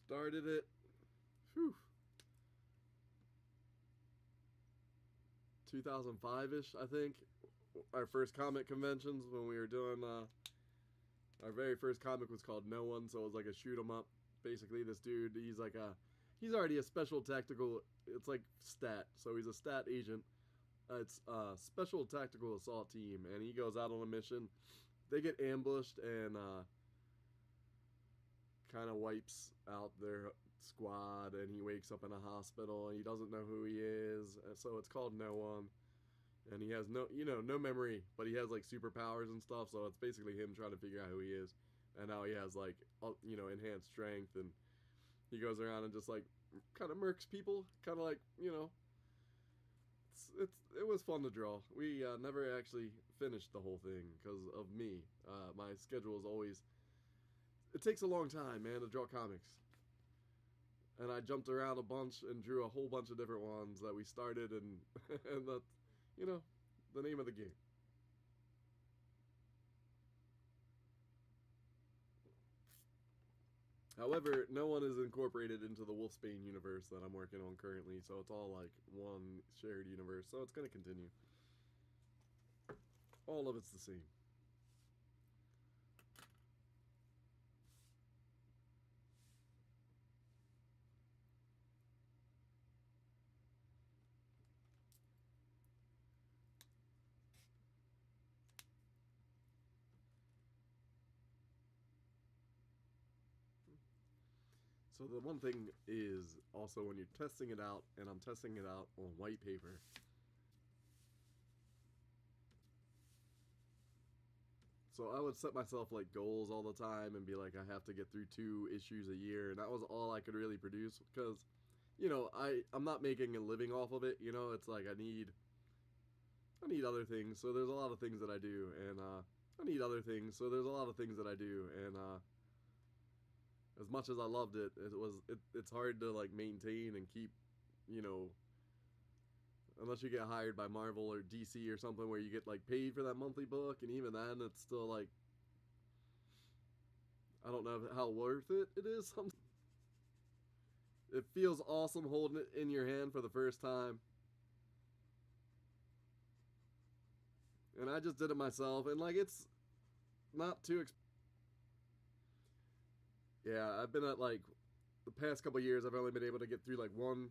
started it. Whew. 2005-ish, I think. Our first comic conventions when we were doing, our very first comic was called No One, so it was like a shoot 'em up. Basically, this dude, he's already a special tactical, it's like stat, so he's a stat agent. It's a special tactical assault team, and he goes out on a mission. They get ambushed and kind of wipes out their squad, and he wakes up in a hospital, and he doesn't know who he is, so it's called No One. And he has no memory, but he has like superpowers and stuff, so it's basically him trying to figure out who he is. And now he has like, enhanced strength, and he goes around and just like kind of murks people, kind of like, it was fun to draw. We never actually finished the whole thing because of me. My schedule is always, it takes a long time, man, to draw comics. And I jumped around a bunch and drew a whole bunch of different ones that we started, and and that's, the name of the game. However, No One is incorporated into the Wolfsbane universe that I'm working on currently, so it's all like one shared universe, so it's going to continue. All of it's the same. So the one thing is also when you're testing it out, and I'm testing it out on white paper, so I would set myself like goals all the time and be like, I have to get through 2 issues a year, and that was all I could really produce because, I'm not making a living off of it. It's like I need other things, so there's a lot of things that I do, and I need other things, so there's a lot of things that I do, and as much as I loved it, it's hard to like maintain and keep, unless you get hired by Marvel or DC or something where you get like paid for that monthly book, and even then it's still like, I don't know how worth it is. It feels awesome holding it in your hand for the first time. And I just did it myself, and like it's not too yeah, I've been at like the past couple years, I've only been able to get through like one,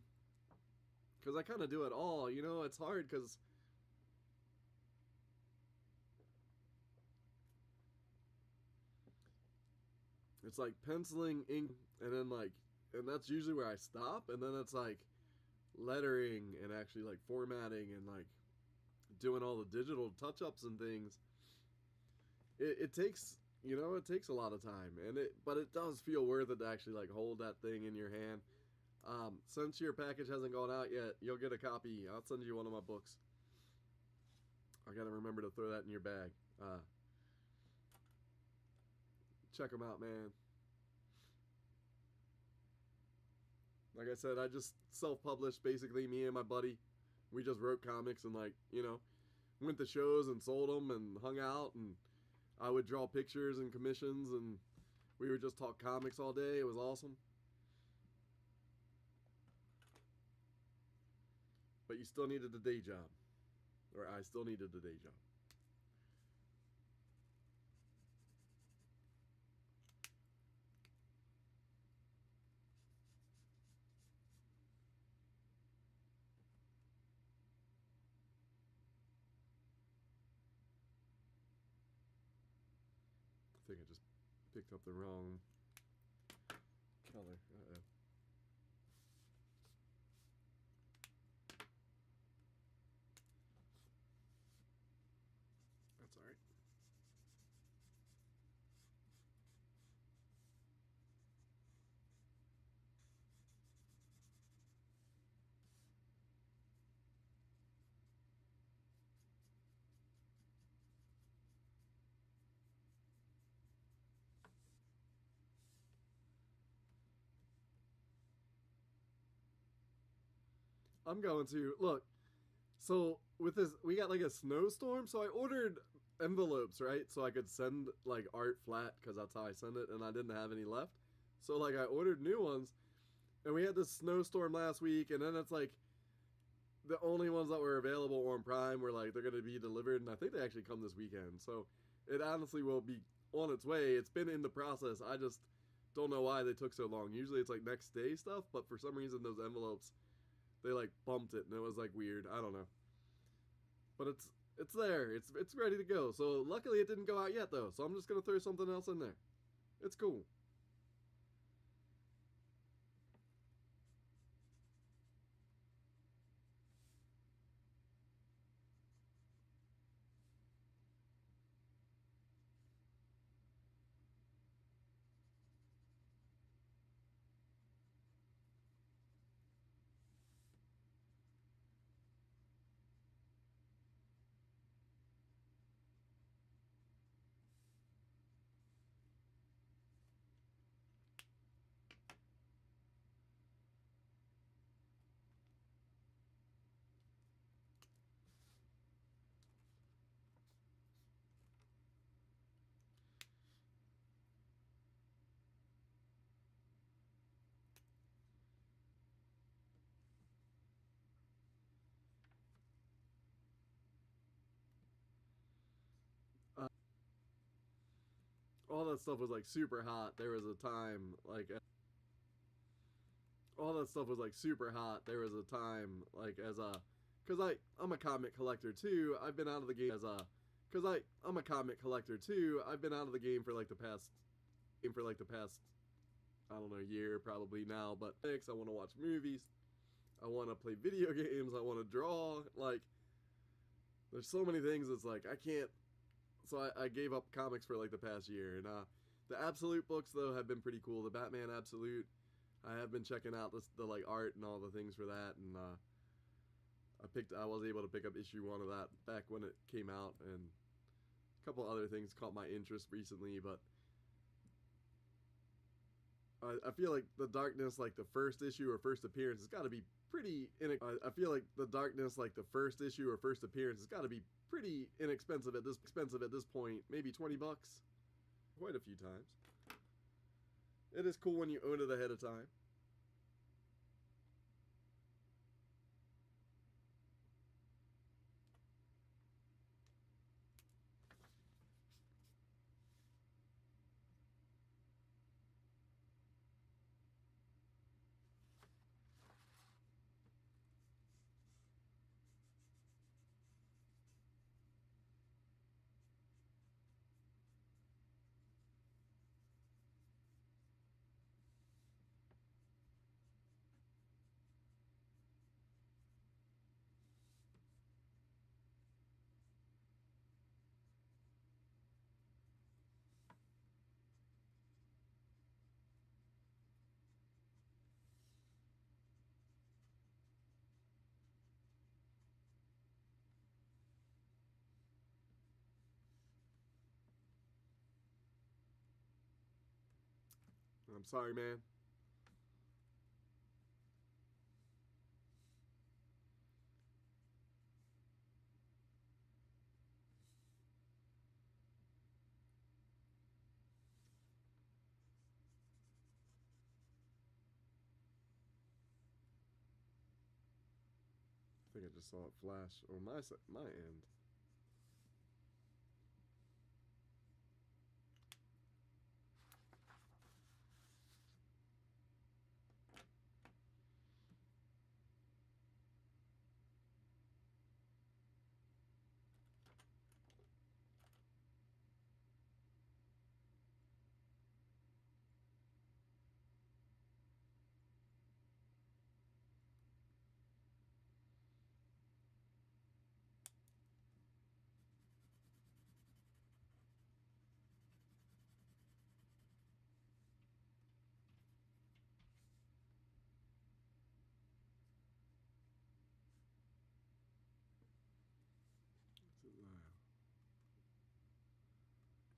because I kind of do it all. It's hard because it's like penciling, ink, and then like, and that's usually where I stop, and then it's like lettering and actually like formatting and like doing all the digital touch-ups and things. It takes, it takes a lot of time, but it does feel worth it to actually like hold that thing in your hand. Since your package hasn't gone out yet, you'll get a copy. I'll send you one of my books. I gotta remember to throw that in your bag. Check them out, man. Like I said, I just self-published, basically, me and my buddy. We just wrote comics and like, went to shows and sold them and hung out, and I would draw pictures and commissions, and we would just talk comics all day. It was awesome. But you still needed a day job. Or I still needed a day job. I think I just picked up the wrong color. Uh-oh. That's alright. I'm going to look. So with this, we got like a snowstorm. So I ordered envelopes, right? So I could send like art flat because that's how I send it, and I didn't have any left. So like I ordered new ones, and we had this snowstorm last week, and then it's like the only ones that were available on Prime were like they're gonna be delivered, and I think they actually come this weekend. So it honestly will be on its way. It's been in the process. I just don't know why they took so long. Usually it's like next day stuff, but for some reason those envelopes they like bumped it, and it was like weird. I don't know, but it's there. It's ready to go. So luckily it didn't go out yet though. So I'm just gonna throw something else in there. It's cool. Uh, all that stuff was like super hot. There was a time like all that stuff was like super hot. There was a time like as a because I'm a comic collector too. I've been out of the game as a because I'm a comic collector too. I've been out of the game for like the past I don't know year probably now. But I want to watch movies. I want to play video games. I want to draw. Like there's so many things. It's like I can't. So I gave up comics for like the past year, and the Absolute books though have been pretty cool. The Batman Absolute, I have been checking out the like art and all the things for that, and I was able to pick up issue 1 of that back when it came out, and a couple other things caught my interest recently, but I feel like the Darkness, like the first issue or first appearance, has got to be pretty. I feel like the Darkness, like the first issue or first appearance, has got to be pretty inexpensive at this point. Maybe $20, quite a few times. It is cool when you own it ahead of time. I'm sorry, man. I think I just saw it flash on my end.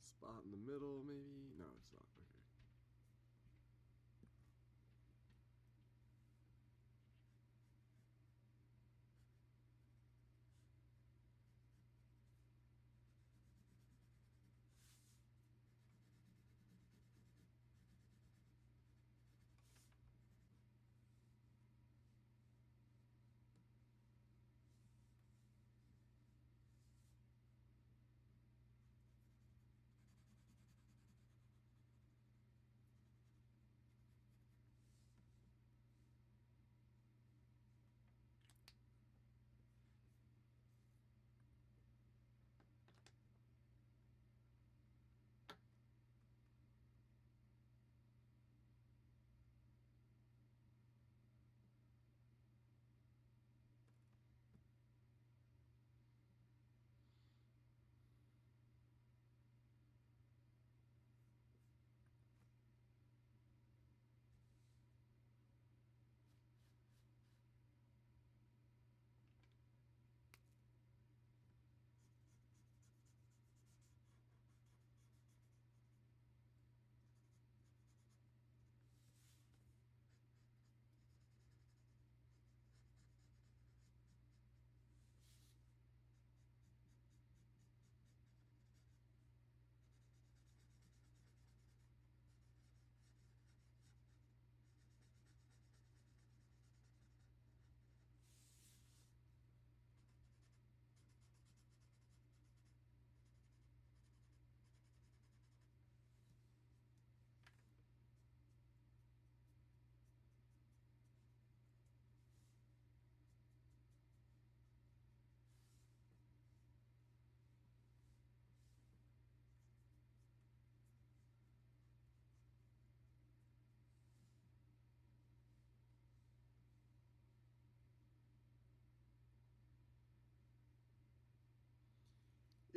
Spot in the middle, maybe? No, it's not. Okay.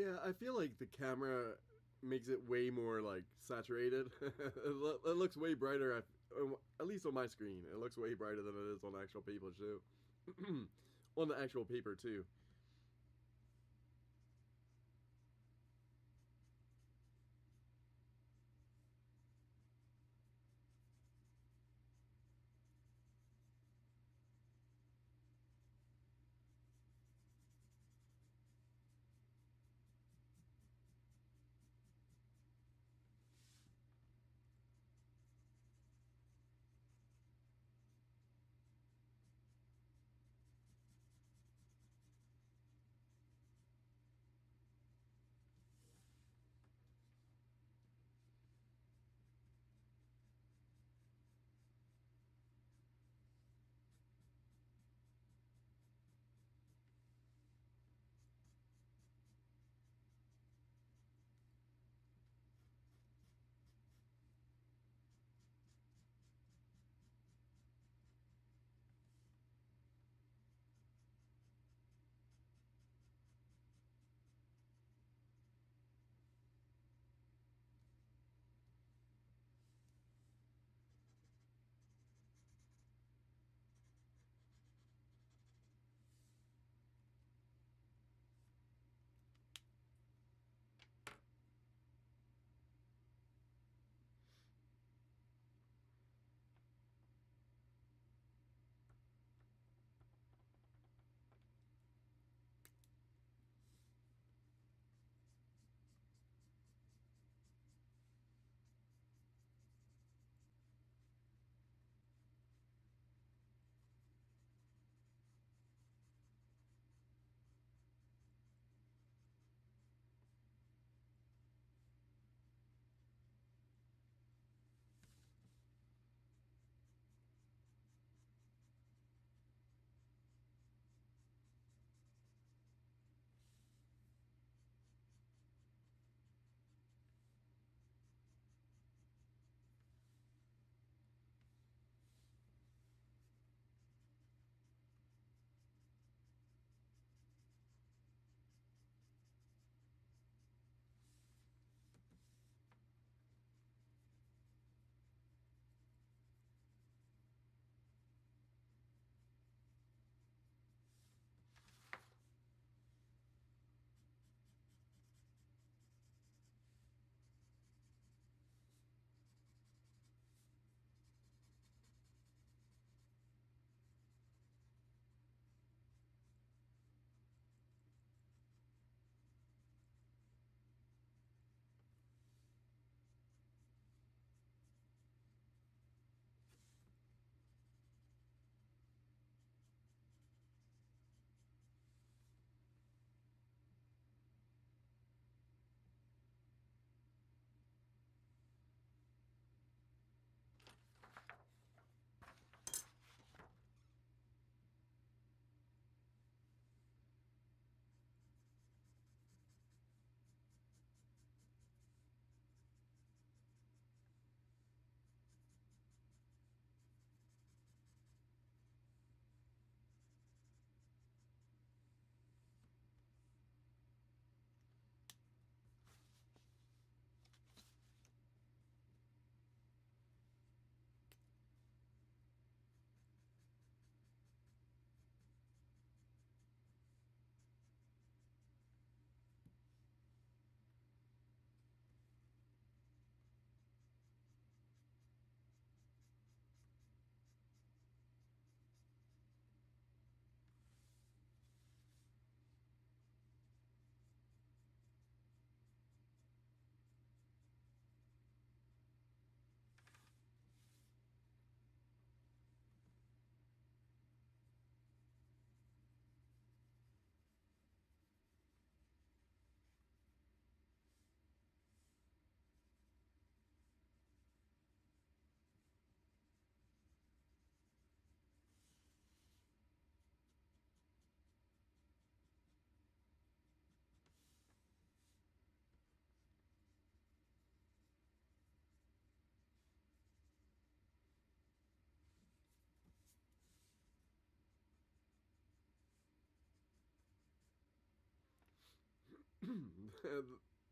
Yeah, I feel like the camera makes it way more like saturated. It looks way brighter, at least on my screen. It looks way brighter than it is on actual paper too. On the actual paper too.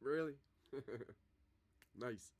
Really? Nice.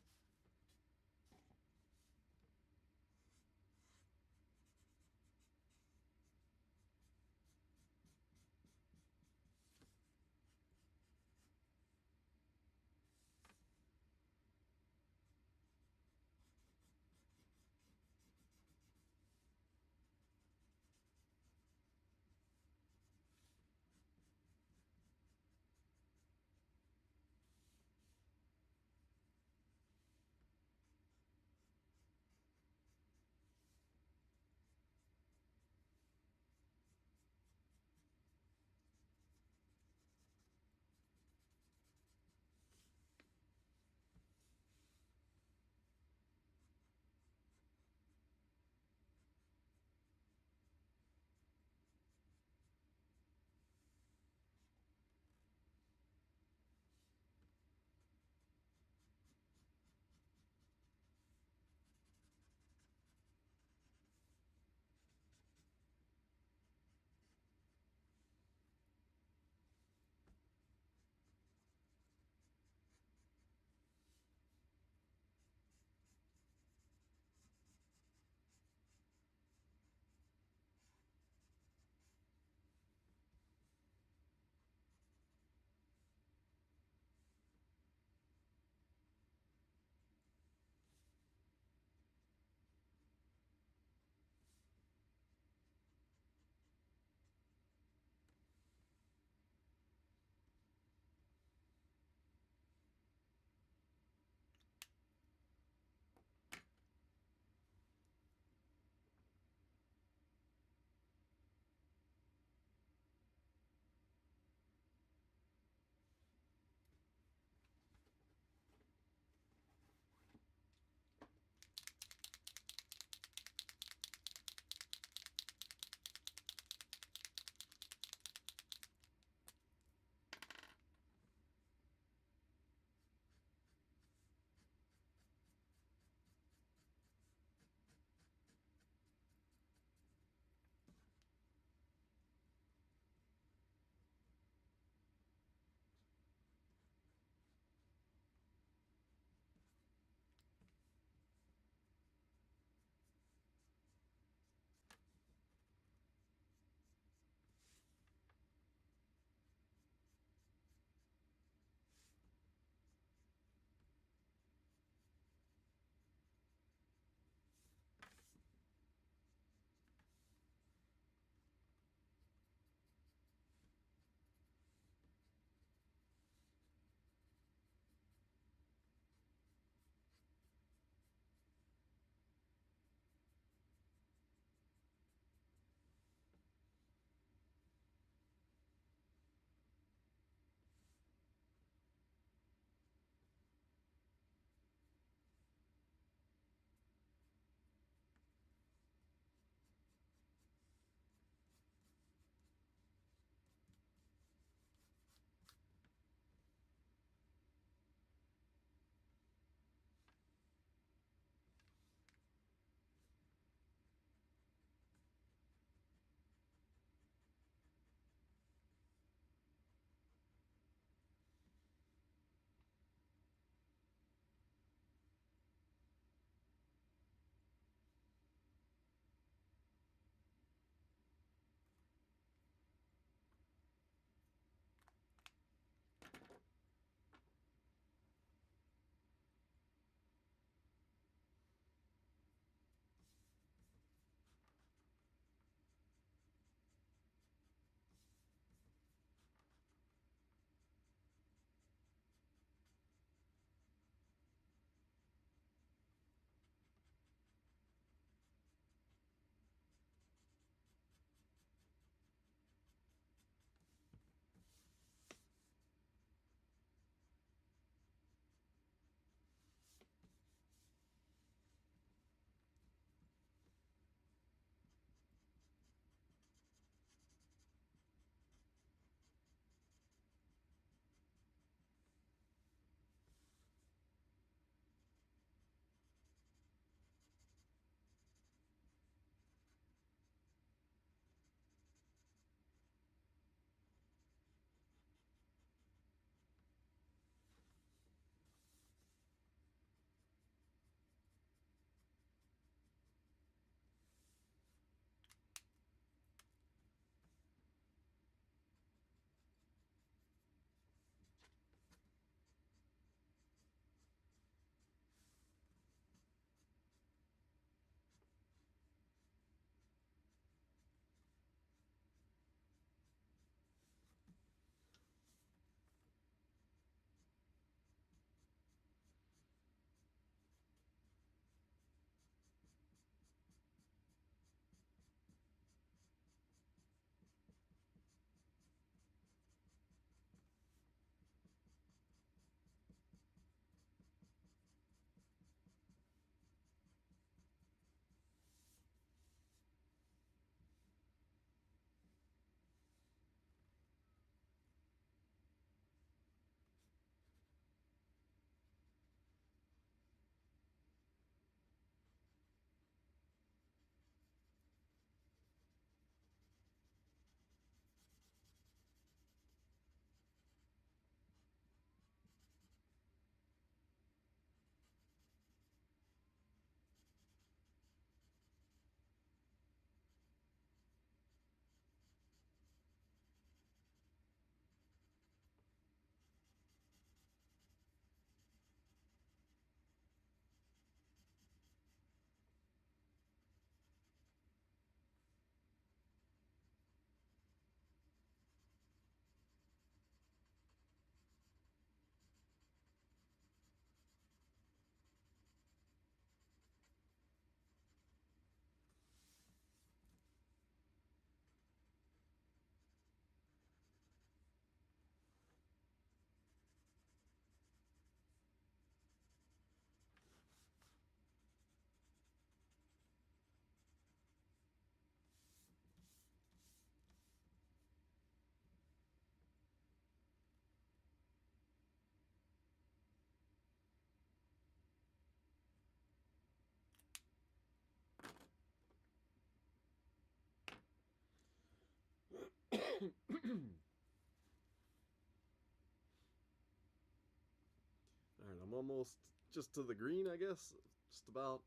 almost just to the green, I guess. Just about.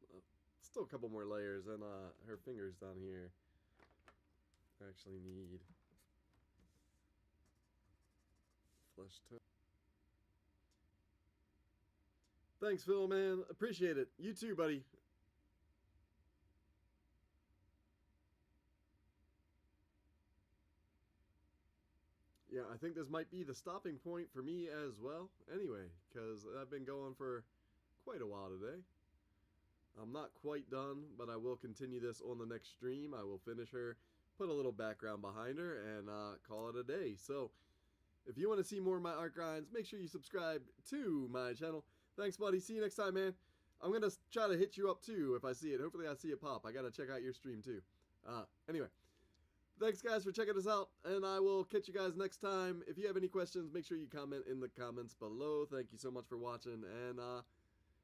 Still a couple more layers, and her fingers down here actually need flesh tone. Thanks, Phil, man. Appreciate it. You too, buddy. Yeah, I think this might be the stopping point for me as well. Anyway, because I've been going for quite a while today. I'm not quite done, but I will continue this on the next stream. I will finish her, put a little background behind her, and call it a day. So, if you want to see more of my art grinds, make sure you subscribe to my channel. Thanks, buddy. See you next time, man. I'm going to try to hit you up, too, if I see it. Hopefully I see it pop. I got to check out your stream, too. Anyway, thanks, guys, for checking us out, and I will catch you guys next time. If you have any questions, make sure you comment in the comments below. Thank you so much for watching, and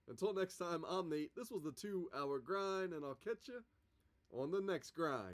until next time, I'm Nate. This was the 2-hour grind, and I'll catch you on the next grind.